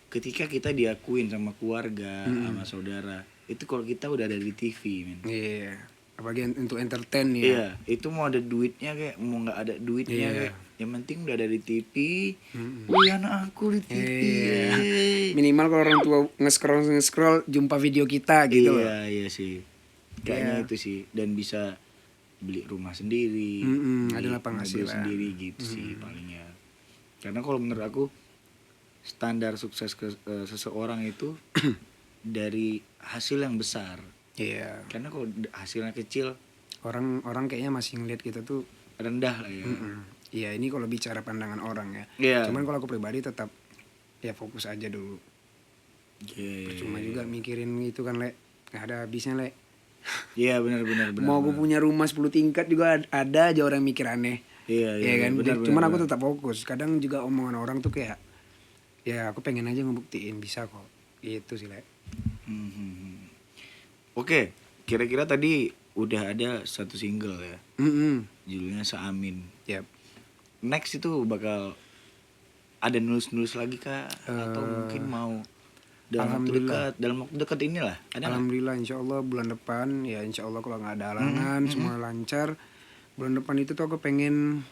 Ketika kita diakuin sama keluarga, sama saudara, itu kalau kita udah ada di TV, men. Iya, apalagi untuk entertain ya. Iya, itu mau ada duitnya kayak mau nggak ada duitnya Iya. kayak yang penting udah ada di TV. Wih, anak aku di TV. Iya. Yeay. Minimal kalau orang tua nge-scroll jumpa video kita gitu loh. Iya sih. Kayaknya Iya. itu sih, dan bisa beli rumah sendiri, adalah mobil penghasilan. sendiri gitu sih palingnya. Karena kalau menurut aku standar sukses seseorang itu dari hasil yang besar. Iya. Karena kalau hasilnya kecil Orang kayaknya masih ngeliat kita tuh rendah lah ya. Iya, ini kalau bicara pandangan orang ya. Iya. Cuman kalau aku pribadi tetap ya fokus aja dulu. Iya. Cuma juga mikirin itu kan Le, nggak ada habisnya Le. Iya benar. Mau aku punya rumah 10 tingkat juga ada aja orang mikir aneh. Iya kan. benar. Cuman aku tetap fokus. Kadang juga omongan orang tuh kayak ya aku pengen aja ngebuktiin bisa kok. Gitu sih Le. Oke, kira-kira tadi udah ada satu single ya, judulnya Seamin. Yap. Next itu bakal ada nulis lagi kah? Atau mungkin mau dalam waktu dekat inilah ada nggak? Alhamdulillah insya Allah bulan depan ya insya Allah kalau nggak ada halangan semua lancar bulan depan itu tuh aku pengen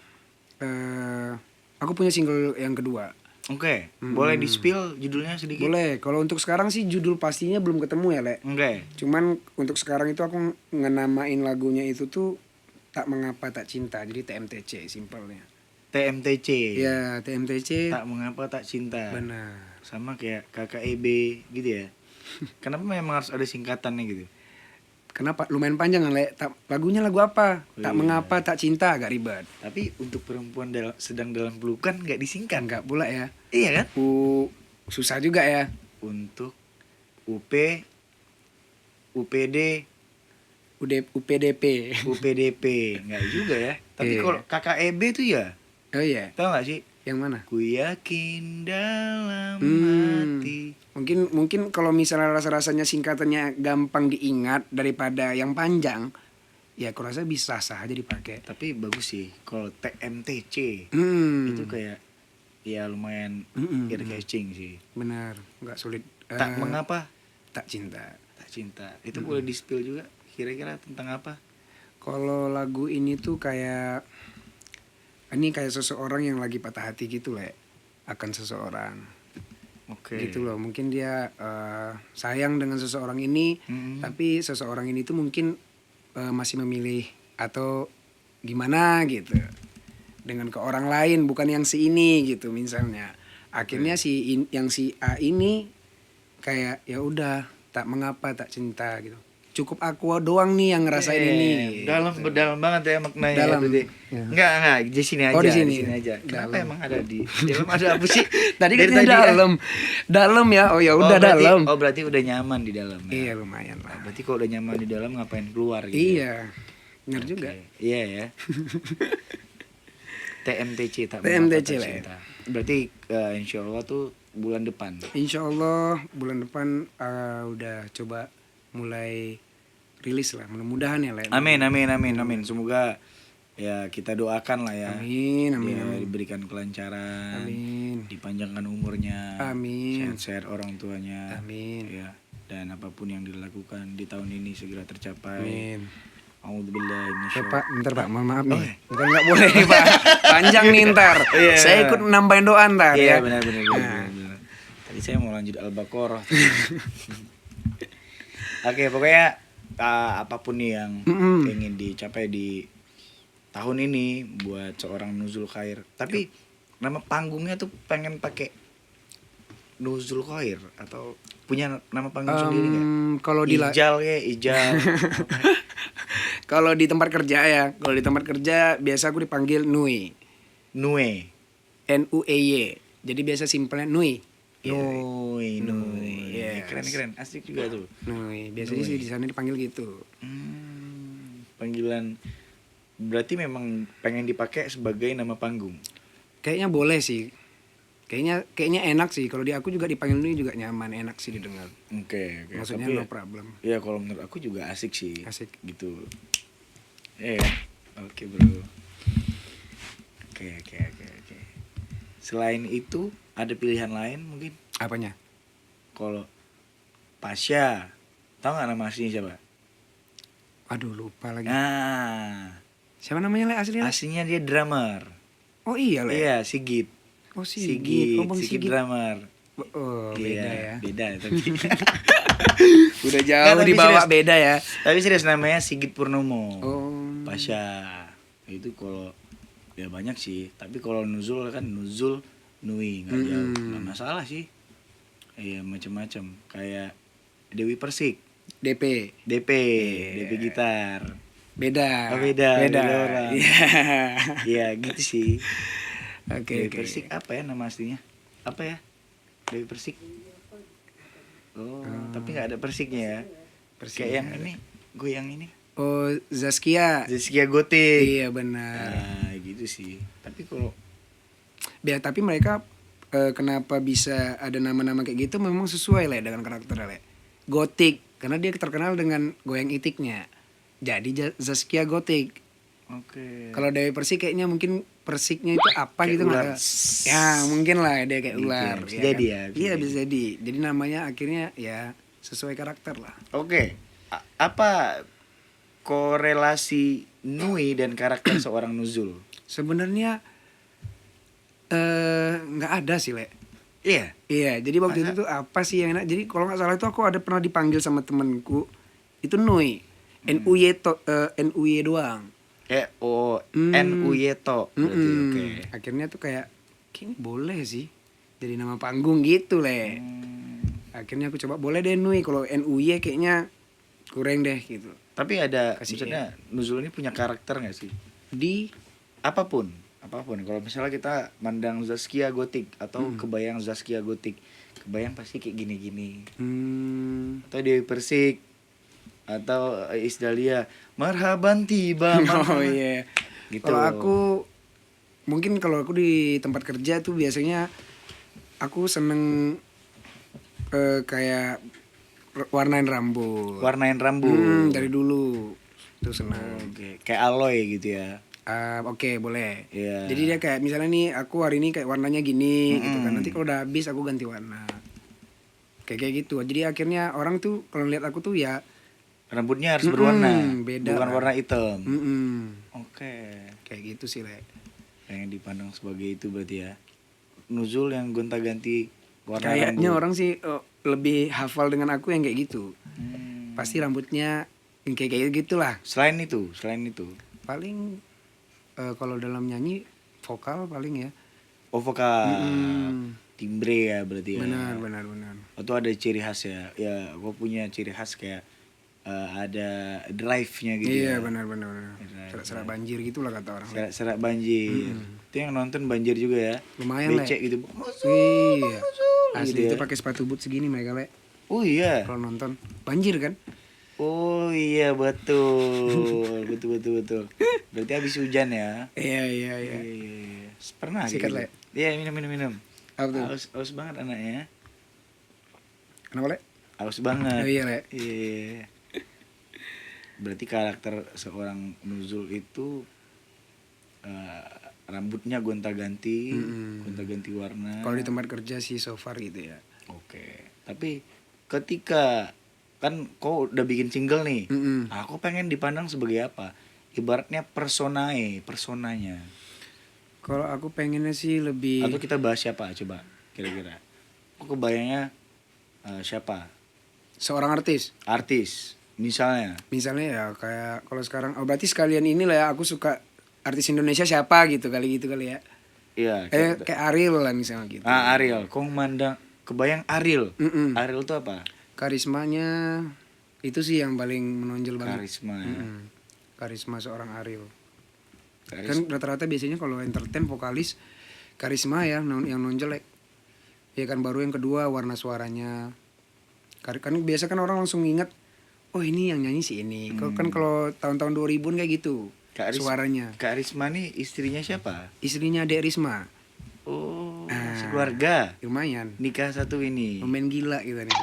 aku punya single yang kedua. Oke, boleh di spill judulnya sedikit? Boleh. Kalau untuk sekarang sih judul pastinya belum ketemu ya Le. Oke. Cuman untuk sekarang itu aku ngenamain lagunya itu tuh Tak Mengapa Tak Cinta, jadi TMTC simpelnya. TMTC. Ya TMTC. Tak Mengapa Tak Cinta. Benar. Sama kayak KKEB gitu ya. Kenapa memang harus ada singkatannya gitu? Kenapa? Lumayan panjang kan Le. Lagunya lagu apa? Tak Mengapa Tak Cinta, agak ribet. Tapi untuk perempuan sedang dalam pelukan nggak disingkat. Enggak pula ya. Iya kan? Susah juga ya. Untuk UP, UPD, UPDP. UPDP nggak juga ya. Tapi Iya. kalau KKEB tuh ya, Oh iya. tahu nggak sih? Yang mana? Ku yakin dalam hati. Mungkin kalau misalnya rasa-rasanya singkatannya gampang diingat daripada yang panjang, ya aku rasa bisa sah aja dipakai. Tapi bagus sih kalau TMTC itu kayak ya lumayan ear catching sih. Benar, nggak sulit. Tak mengapa Tak cinta. tak cinta. Itu boleh di spill juga kira-kira tentang apa? Kalau lagu ini tuh kayak seseorang yang lagi patah hati gitu Le, akan seseorang. Oke. Gitu loh, mungkin dia sayang dengan seseorang ini, tapi seseorang ini tuh mungkin masih memilih atau gimana gitu dengan ke orang lain bukan yang si ini gitu misalnya. Akhirnya yang si A ini kayak ya udah tak mengapa tak cinta gitu. Cukup aku doang nih yang ngerasain ini. Dalam banget ya maknanya. Dalam. Ya. Enggak, di sini aja. Oh, di sini aja. Kenapa dalam. emang ada di dalam ada apa sih? Tadi Dari kan tadi dalam. Dalam ya. Oh ya udah berarti, dalam. berarti udah nyaman di dalam ya. Iya lumayan lah. Berarti kalau udah nyaman di dalam ngapain keluar gitu. Iya. Benar juga. Iya ya. TMTC tak TMTC mengapa tak lah ya. cinta. Berarti insya Allah tuh bulan depan. Insya Allah bulan depan udah coba mulai rilis lah, mudah-mudahan ya Le. Amin. Semoga ya kita doakan lah ya. Amin. Dia diberikan kelancaran. Amin. Dipanjangkan umurnya. Amin. Sehat-sehat orang tuanya. Amin. Ya, dan apapun yang dilakukan di tahun ini segera tercapai. Amin. Auzubillahi Pak, bentar Pak, mohon maaf Oh, nih. Bukan nggak boleh Pak. Panjang nih ntar. Iya. Saya ikut nambahin doa ntar Iya, ya. benar. Nah. Tadi saya mau lanjut Al-Baqarah. Oke, pokoknya apapun nih yang ingin dicapai di tahun ini buat seorang Nuzul Khair. Tapi nama panggungnya tuh pengen pakai Nuzul Khair atau punya nama panggung sendiri nggak? Kalau di Ijal ya, Ijal. kalau di tempat kerja ya, kalau di tempat kerja biasa aku dipanggil Nui, Nue. Nuey. Jadi biasa simpelnya Nui. Nui, Nui. Yes. Keren, asik juga tuh. Nui. Biasanya Nui. sih di sana dipanggil gitu. Panggilan berarti memang pengen dipakai sebagai nama panggung. Kayaknya boleh sih. Kayaknya enak sih. Kalau di aku juga dipanggil Nui juga nyaman, enak sih didengar. Oke. Maksudnya Tapi no problem. ya kalau menurut aku juga asik sih. Asik. Gitu. Iya. Oke, bro. Oke. Selain itu ada pilihan lain mungkin? Apanya? Kalau Pasha, tahu nggak nama aslinya siapa? Aduh lupa lagi. Nah, Siapa namanya Le aslinya? aslinya dia drummer. Oh iya Le. Iya, Sigit. Oh Sigit. Oh Bang Sigit Sigit. drummer. Oh beda ya. Beda tapi. Udah Nggak, jauh tapi dibawa serius. beda ya. Tapi serius namanya Sigit Purnomo. Oh. Pasha. Itu kalau ya banyak sih. Tapi kalau Nuzul kan Nuzul Nui nggak jauh. Nggak masalah sih. Iya macam-macam. Kayak Dewi Persik. DP. DP gitar. Beda. Oh, beda orang. Iya. Iya gitu sih. Oke. Dewi Persik apa ya nama aslinya? Apa ya? Dewi Persik. Oh, tapi nggak ada persiknya ya. Persik Kayak yang nggak ini, goyang ini. Oh Zaskia. Zaskia Gotik. Iya benar. Nah, gitu sih. Tapi kalau Tapi mereka kenapa bisa ada nama-nama kayak gitu memang sesuai Le dengan karakternya Le. Gotik karena dia terkenal dengan goyang itiknya. Jadi Zaskia Gotik. oke. Kalau Dewi Persik kayaknya mungkin persiknya itu apa Kayak gitu ular. nggak? Ya mungkin lah dia kayak Gitu ya, ular. bisa ya jadi kan? ya, bisa Iya jadi. bisa jadi. Jadi namanya akhirnya ya sesuai karakter lah. Oke. Apa korelasi Nui dan karakter seorang Nuzul? Sebenarnya nggak ada sih Le. Iya. Iya, jadi waktu itu tuh apa sih yang enak? Jadi kalau nggak salah itu aku ada pernah dipanggil sama temenku itu Nui, NUY doang. NUY to. Berarti oke. Akhirnya tuh kayak kini boleh sih jadi nama panggung gitu Le. Akhirnya aku coba boleh deh Nui, kalau NUY kayaknya kurang deh gitu. Tapi ada Kasih maksudnya Nuzul ini punya karakter nggak sih? Di Apapun. Kalau misalnya kita mandang Zaskia Gotik atau kebayang Zaskia Gotik, kebayang pasti kayak gini-gini. Atau Dewi Persik atau Isdalia, marhaban tiba. oh iya. Gitu. Kalau aku mungkin kalau aku di tempat kerja tuh biasanya aku seneng kayak warnain rambut. Warnain rambut. Dari dulu tuh seneng. Oke, kayak aloy gitu ya. Oke boleh. Iya. Jadi dia kayak misalnya nih aku hari ini kayak warnanya gini gitu kan. Nanti kalau udah habis aku ganti warna. Kayak gitu. Jadi akhirnya orang tuh kalau lihat aku tuh ya Rambutnya harus berwarna, beda bukan lah. warna hitam. Oke. Kayak gitu sih Le. Yang dipandang sebagai itu berarti ya. Nuzul yang gonta-ganti warna Kayaknya rambut. orang sih lebih hafal dengan aku yang kayak gitu. Pasti rambutnya yang kayak gitulah. Selain itu. Paling kalau dalam nyanyi vokal paling ya. Oh, vokal. Timbre ya berarti ya. Benar. Atau ada ciri khas ya. Ya, gue punya ciri khas kayak ada drive-nya gitu ya. Iya benar. Serak-serak banjir gitulah kata orang. Serak banjir. Itu yang nonton banjir juga ya. Lumayan Le. Becek gitu. Iya. Asli gitu itu ya. pakai sepatu boot segini mereka Le. Oh iya. Kalau nonton banjir kan? Oh iya betul. betul. Berarti habis hujan ya. Iya. Iya. Pernah Sikat, gitu. Le. Iya, minum. Apa tuh? Aus banget anaknya. Kenapa Le? Aus banget. Oh iya Le. Iya. Berarti karakter seorang Nuzul itu rambutnya gonta-ganti warna. Kalau di tempat kerja sih so far gitu ya. Oke. Tapi ketika kan kau udah bikin single nih, aku pengen dipandang sebagai apa? Ibaratnya personanya. Kalau aku pengennya sih lebih Atau kita bahas siapa coba kira-kira? Aku kebayangnya siapa? seorang artis. Artis misalnya. Misalnya ya kayak kalau sekarang berarti sekalian inilah ya aku suka artis Indonesia siapa gitu kali ya. Iya. Kayak Ariel lah misalnya gitu. Ariel, kebayang Ariel. Mm-mm. Ariel tuh apa? Karismanya itu sih yang paling menonjol banget. Karisma ya. Mm-mm. Karisma seorang Ariel. Karisma. Kan rata-rata biasanya kalau entertain vokalis karisma ya yang nonjol ya. Ya kan, baru yang kedua warna suaranya. Kan biasa kan orang langsung ingat, oh ini yang nyanyi si ini. Kan kalau tahun-tahun 2000-an kayak gitu suaranya. Karisma nih istrinya siapa? Istrinya Dek Risma. Oh, sekeluarga. Lumayan. Nikah satu ini. Pemain gila gitu nih.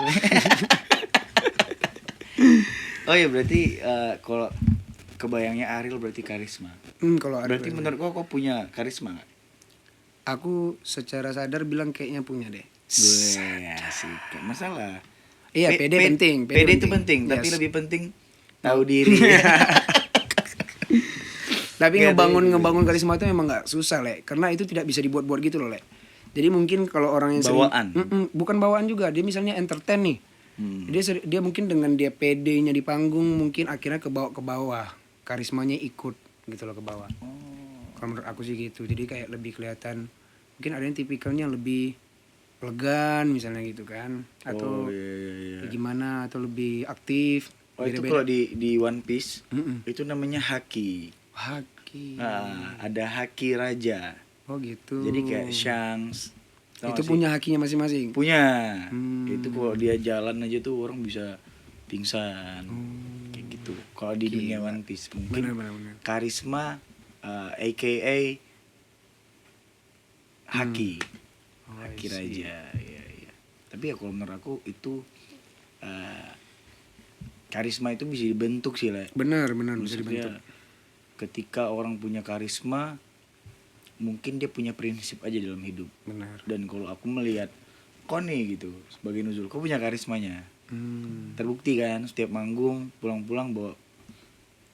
Oh ya berarti kalau kebayangnya Ariel berarti karisma. Kalau ada Berarti menurut kok punya karisma nggak? aku secara sadar bilang kayaknya punya deh. Gue asik. Gak masalah. Iya, PD penting. PD itu penting, tapi Yes. lebih penting tahu diri. Tapi Nggak, ngebangun karisma itu memang nggak susah, Le. Karena itu tidak bisa dibuat-buat gitu loh, Le. Jadi mungkin kalau orang yang Bawaan. bukan bawaan juga, dia misalnya entertain nih. Dia mungkin dengan dia PD-nya di panggung mungkin akhirnya ke bawah. Karismanya ikut gitu loh ke bawah. Kalau menurut aku sih gitu. Jadi kayak lebih kelihatan, mungkin ada yang tipikalnya lebih elegan misalnya gitu kan, atau iya. gimana, atau lebih aktif. Oh itu Beda-beda. kalau di One Piece Mm-mm. itu namanya haki. Haki. Nah, ada haki raja. Oh gitu. Jadi kayak Shanks. Tau Itu gak sih? punya hakinya masing-masing. Punya. Hmm. Itu kalau dia jalan aja tuh orang bisa pingsan. Kayak gitu. Kalau di dunia One Piece mungkin Benar. karisma aka haki. Oh, Haki I see. raja. Iya. Tapi ya kalau menurut aku itu karisma itu bisa dibentuk sih, Le. Benar bisa Maksudnya, dibentuk. ketika orang punya karisma, mungkin dia punya prinsip aja dalam hidup. Benar. Dan kalau aku melihat kau nih gitu sebagai Nuzul, kau punya karismanya. Terbukti kan setiap manggung pulang-pulang bawa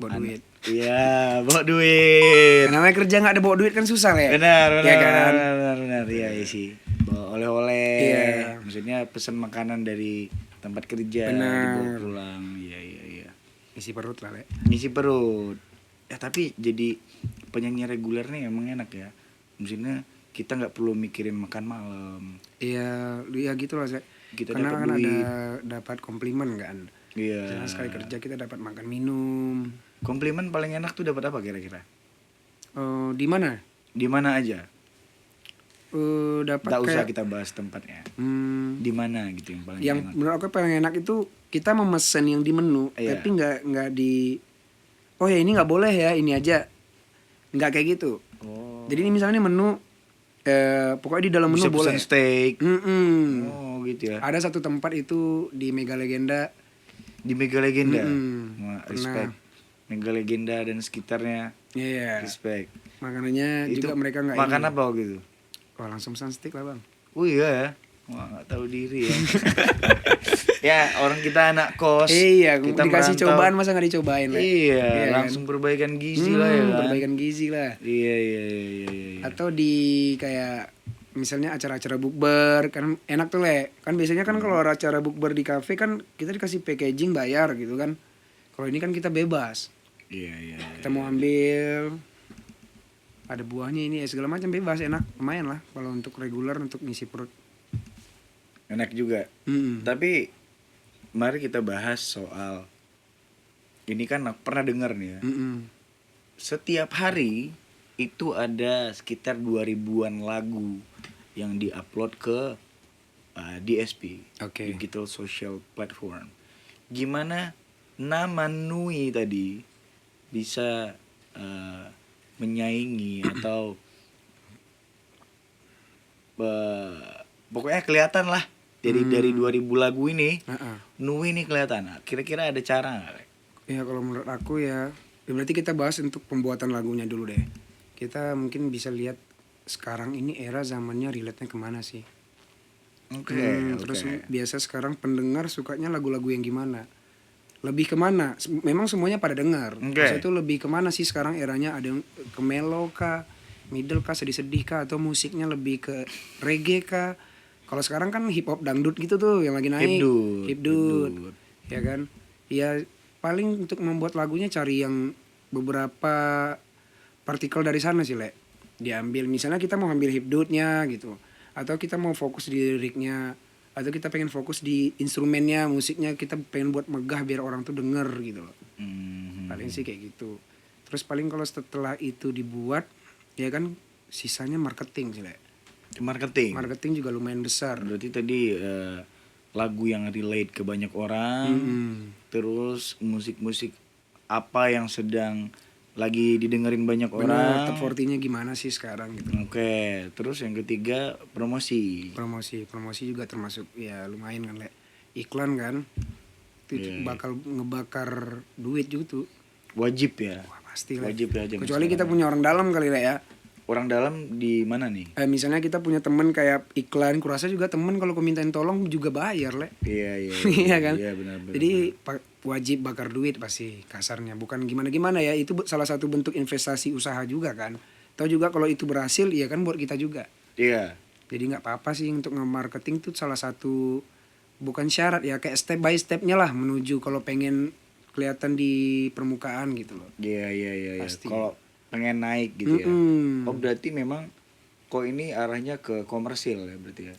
Duit. Iya, bawa duit. Namanya kerja nggak ada bawa duit kan susah, Le. Benar. Ya kan? Benar. Iya sih. Bawa oleh-oleh. Iya. Maksudnya pesan makanan dari tempat kerja Benar. dibawa pulang. Iya. Isi perut lah, Le. Ngisi perut. Ya tapi jadi penyanyi reguler nih emang enak ya. Maksudnya kita nggak perlu mikirin makan malam. Iya gitu lah, Le. Kita Karena dapat kan duit. dapat komplimen kan. Iya. Karena sekali kerja kita dapat makan minum. Komplimen paling enak tuh dapat apa kira-kira? Di mana? Di mana aja? Dapat Tak usah kayak kita bahas tempatnya. hmm, Di mana gitu yang paling yang enak? menurut aku paling enak itu kita memesan yang di menu, Iya. tapi nggak di, oh ya ini nggak boleh ya, ini aja, nggak kayak gitu. Oh. Jadi ini misalnya menu, pokoknya di dalam menu Bisa boleh. pesan steak. Mm-mm. Oh gitu ya. Ada satu tempat itu di Mega Legenda. Di Mega Legenda. Mm-mm. Wah, respect. Mega Legenda dan sekitarnya. Iya. Respect. Makanannya juga mereka nggak makan ini. apa gitu? Wah langsung pesan steak lah bang. Oh iya ya. Wah, nggak tahu diri ya. Ya, orang kita anak kos. Iya, kita dikasih merantau. cobaan masa nggak dicobain lah. Iya, kan? langsung perbaikan gizi lah ya kan. Perbaikan gizi lah. Iya. Atau di kayak misalnya acara-acara bukber kan enak tuh Le. Kan biasanya kan kalau acara bukber di kafe kan kita dikasih packaging bayar gitu kan. Kalau ini kan kita bebas. Iya. Kita mau ambil ada buahnya ini segala macam bebas, enak, lumayan lah kalau untuk reguler untuk ngisi perut. Enak juga. Tapi mari kita bahas soal ini kan aku pernah dengar nih ya. Setiap hari itu ada sekitar 2000-an lagu yang diupload ke DSP, Oke. Digital Social Platform. Gimana nama Nui tadi bisa menyaingi atau pokoknya kelihatan lah dari 2000 lagu ini Nui ini kelihatan. Nah, kira-kira ada cara nggak? Rek? Ya kalau menurut aku ya berarti kita bahas untuk pembuatan lagunya dulu deh. Kita mungkin bisa lihat sekarang ini era zamannya relate-nya kemana sih. Oke. Terus biasa sekarang pendengar sukanya lagu-lagu yang gimana? Lebih kemana? Memang semuanya pada dengar. Maksudnya itu lebih kemana sih sekarang eranya? Ada yang ke mellow kah, middle kah, sedih-sedih kah, atau musiknya lebih ke reggae kah? Kalau sekarang kan hip hop dangdut gitu tuh yang lagi naik. Hipdut. Ya kan? Ya paling untuk membuat lagunya cari yang beberapa partikel dari sana sih Le. Diambil misalnya kita mau ambil hipdutnya gitu, atau kita mau fokus di liriknya, atau kita pengen fokus di instrumennya, musiknya, kita pengen buat megah biar orang tuh denger gitu loh. Paling sih kayak gitu. Terus paling kalau setelah itu dibuat ya kan sisanya marketing sih, Le. Marketing. Marketing juga lumayan besar. Berarti tadi lagu yang relate ke banyak orang, terus musik-musik apa yang sedang lagi didengerin banyak Bener, orang. top 40-nya gimana sih sekarang gitu. Oke, terus yang ketiga promosi. Promosi juga termasuk ya lumayan kan, Le. Iklan kan. Itu Iya. bakal ngebakar duit juga tuh. Wajib ya. Wah, pasti, Le. Wajib ya. zaman Kecuali kita sekarang. punya orang dalam kali, Le ya. Orang dalam di mana nih? Misalnya kita punya temen kayak iklan, kurasa juga temen kalau kau mintain tolong juga bayar, Le. Iya. Iya kan? Iya benar. Jadi wajib bakar duit pasti kasarnya. Bukan gimana-gimana ya, itu salah satu bentuk investasi usaha juga kan. Tahu juga kalau itu berhasil, ya kan buat kita juga. Iya. Jadi nggak apa-apa sih untuk nge-marketing tuh salah satu, bukan syarat ya, kayak step by stepnya lah menuju kalau pengen kelihatan di permukaan gitu loh. Iya. Pasti. Kalau pengen naik gitu ya. Mm-mm. Oh berarti memang kok ini arahnya ke komersil ya berarti ya.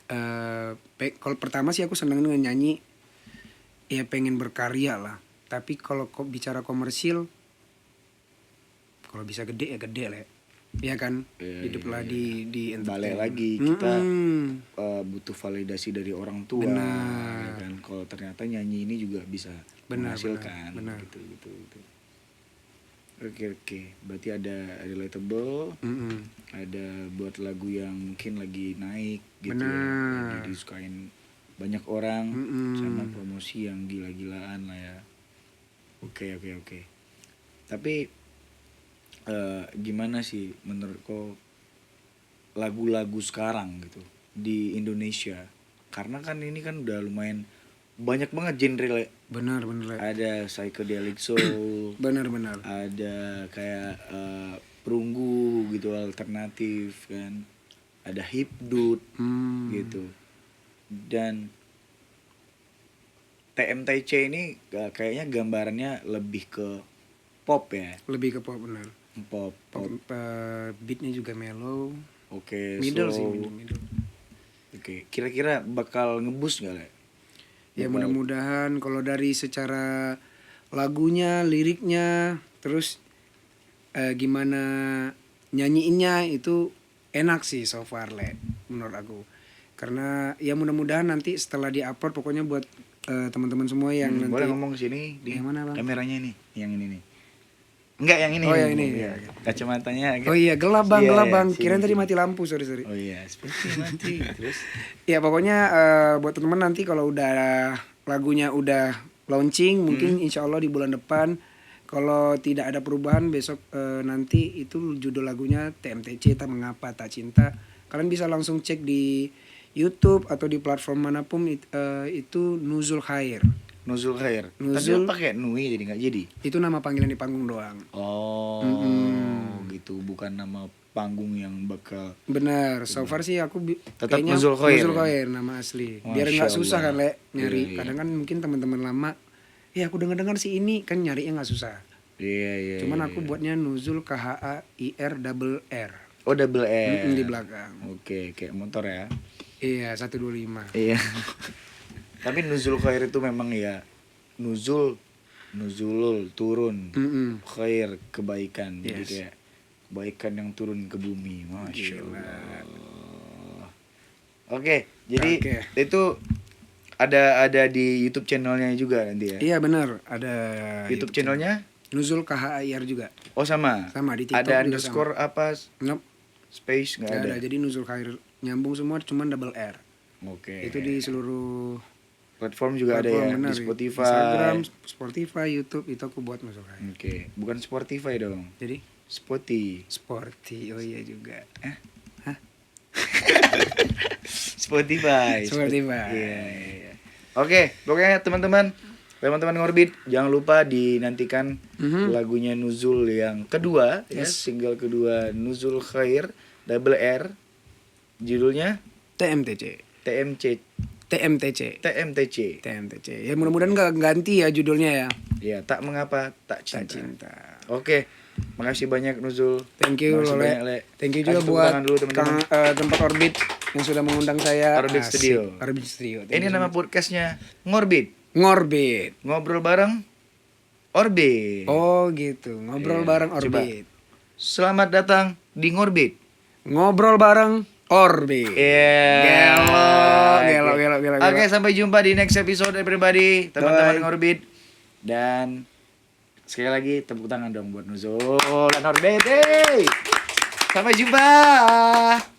Kalau pertama sih aku seneng dengan nyanyi, ya pengen berkarya lah. Tapi kalau bicara komersil, kalau bisa gede ya gede lah. Ya kan, Iya, hiduplah iya. di Balik entertain. lagi kita Mm-mm. butuh validasi dari orang tua. Benar. Ya kan kalau ternyata nyanyi ini juga bisa Benar, menghasilkan. benar. Gitu. Oke. Berarti ada relatable, Mm-mm. ada buat lagu yang mungkin lagi naik gitu ya. Benar. Lagi disukain banyak orang, Mm-mm. sama promosi yang gila-gilaan lah ya. Oke. Tapi gimana sih menurut kau lagu-lagu sekarang gitu di Indonesia? Karena kan ini kan udah lumayan banyak banget genre, Le. Benar Le. Ada psychedelic soul, Benar. ada kayak perunggu gitu alternatif kan, ada hipdut gitu, dan TMTC ini kayaknya gambarannya lebih ke pop ya. Lebih ke pop, benar. Pop. Beatnya juga mellow. Oke, Middle sih, slow. middle. Oke, kira-kira bakal ngebus nggak, Le? Ya mudah-mudahan kalau dari secara lagunya, liriknya, terus gimana nyanyiinnya itu enak sih so far, Le, menurut aku. Karena ya mudah-mudahan nanti setelah di-upload, pokoknya buat teman-teman semua yang nanti. Boleh ngomong sini di Yang mana, Bang? kameranya nih, yang ini nih. Enggak, yang ini. Oh, yang ini. Iya. Kacamatanya agak. Oh iya, gelap bang. Sini, Kirain tadi sini. mati lampu, sorry. Oh iya, seperti mati. Terus Ya pokoknya buat teman-teman nanti kalau udah lagunya udah launching, mungkin insya Allah di bulan depan. Kalau tidak ada perubahan besok nanti itu judul lagunya TMTC, Tak Mengapa Tak Cinta. Kalian bisa langsung cek di YouTube atau di platform manapun, itu Nuzul Khair. Nuzul Khair. Nuzul. Tapi pakai Nui jadi nggak jadi. Itu nama panggilan di panggung doang. Oh, gitu. Bukan nama panggung yang bakal. Benar, so far sih aku Tetap kayaknya Nuzul Khair, Nuzul ya? Khair nama asli. Biar Masya nggak susah Allah. kan, Le, nyari. Iya. Kadang kan mungkin teman-teman lama, ya aku dengar si ini kan nyarinya nggak susah. Iya. Cuman aku buatnya Nuzul KHAIR double R. Oh, double R. Di belakang. Oke, kayak motor ya. Iya, 125. Iya. Tapi Nuzul Khair itu memang ya nuzulul turun. Khair kebaikan. Jadi Yes. kayak kebaikan yang turun ke bumi. Masya Gila. Allah. Oke, jadi Oke. itu ada di YouTube channelnya juga nanti ya. Iya benar, ada YouTube channelnya? Nuzul KHAIR juga. Oh sama. Sama di TikTok Ada juga underscore apa Nope, space nggak nggak ada. ada. Jadi Nuzul Khair nyambung semua, cuman double R. Oke. Itu di seluruh platform juga ada platform, ya, benar, di Spotify. Instagram, Spotify, YouTube, itu aku buat Nuzul Khair. Oke, bukan Spotify dong. Jadi Sporty. oh iya juga. Spotify. Spotify. Iya. Oke, pokoknya teman-teman Ngorbit jangan lupa dinantikan lagunya Nuzul yang kedua, ya, single kedua Nuzul Khair double R. Judulnya TMTC. TMTC. Ya mudah-mudahan nggak ganti ya judulnya ya. Ya, tak mengapa tak Tak cinta. cinta. Oke, makasih banyak Nuzul. Thank you Makasih Le. banyak, Le. Thank you Kasih juga tepuk buat tangan dulu, teman-teman. tempat Orbit yang sudah mengundang saya. Orbit Asik. Studio. Orbit Studio. Ini nama podcastnya Ngorbit. Ngorbit. Ngobrol bareng Orbit. Oh gitu, ngobrol Iya, bareng coba. Orbit. Selamat datang di Ngorbit. Ngobrol bareng Orbit. Iya. Gelo. Oke, sampai jumpa di next episode everybody, teman-teman Bye. Ngorbit. Dan sekali lagi tepuk tangan dong buat Nuzul dan Orbit. Hey! Sampai jumpa.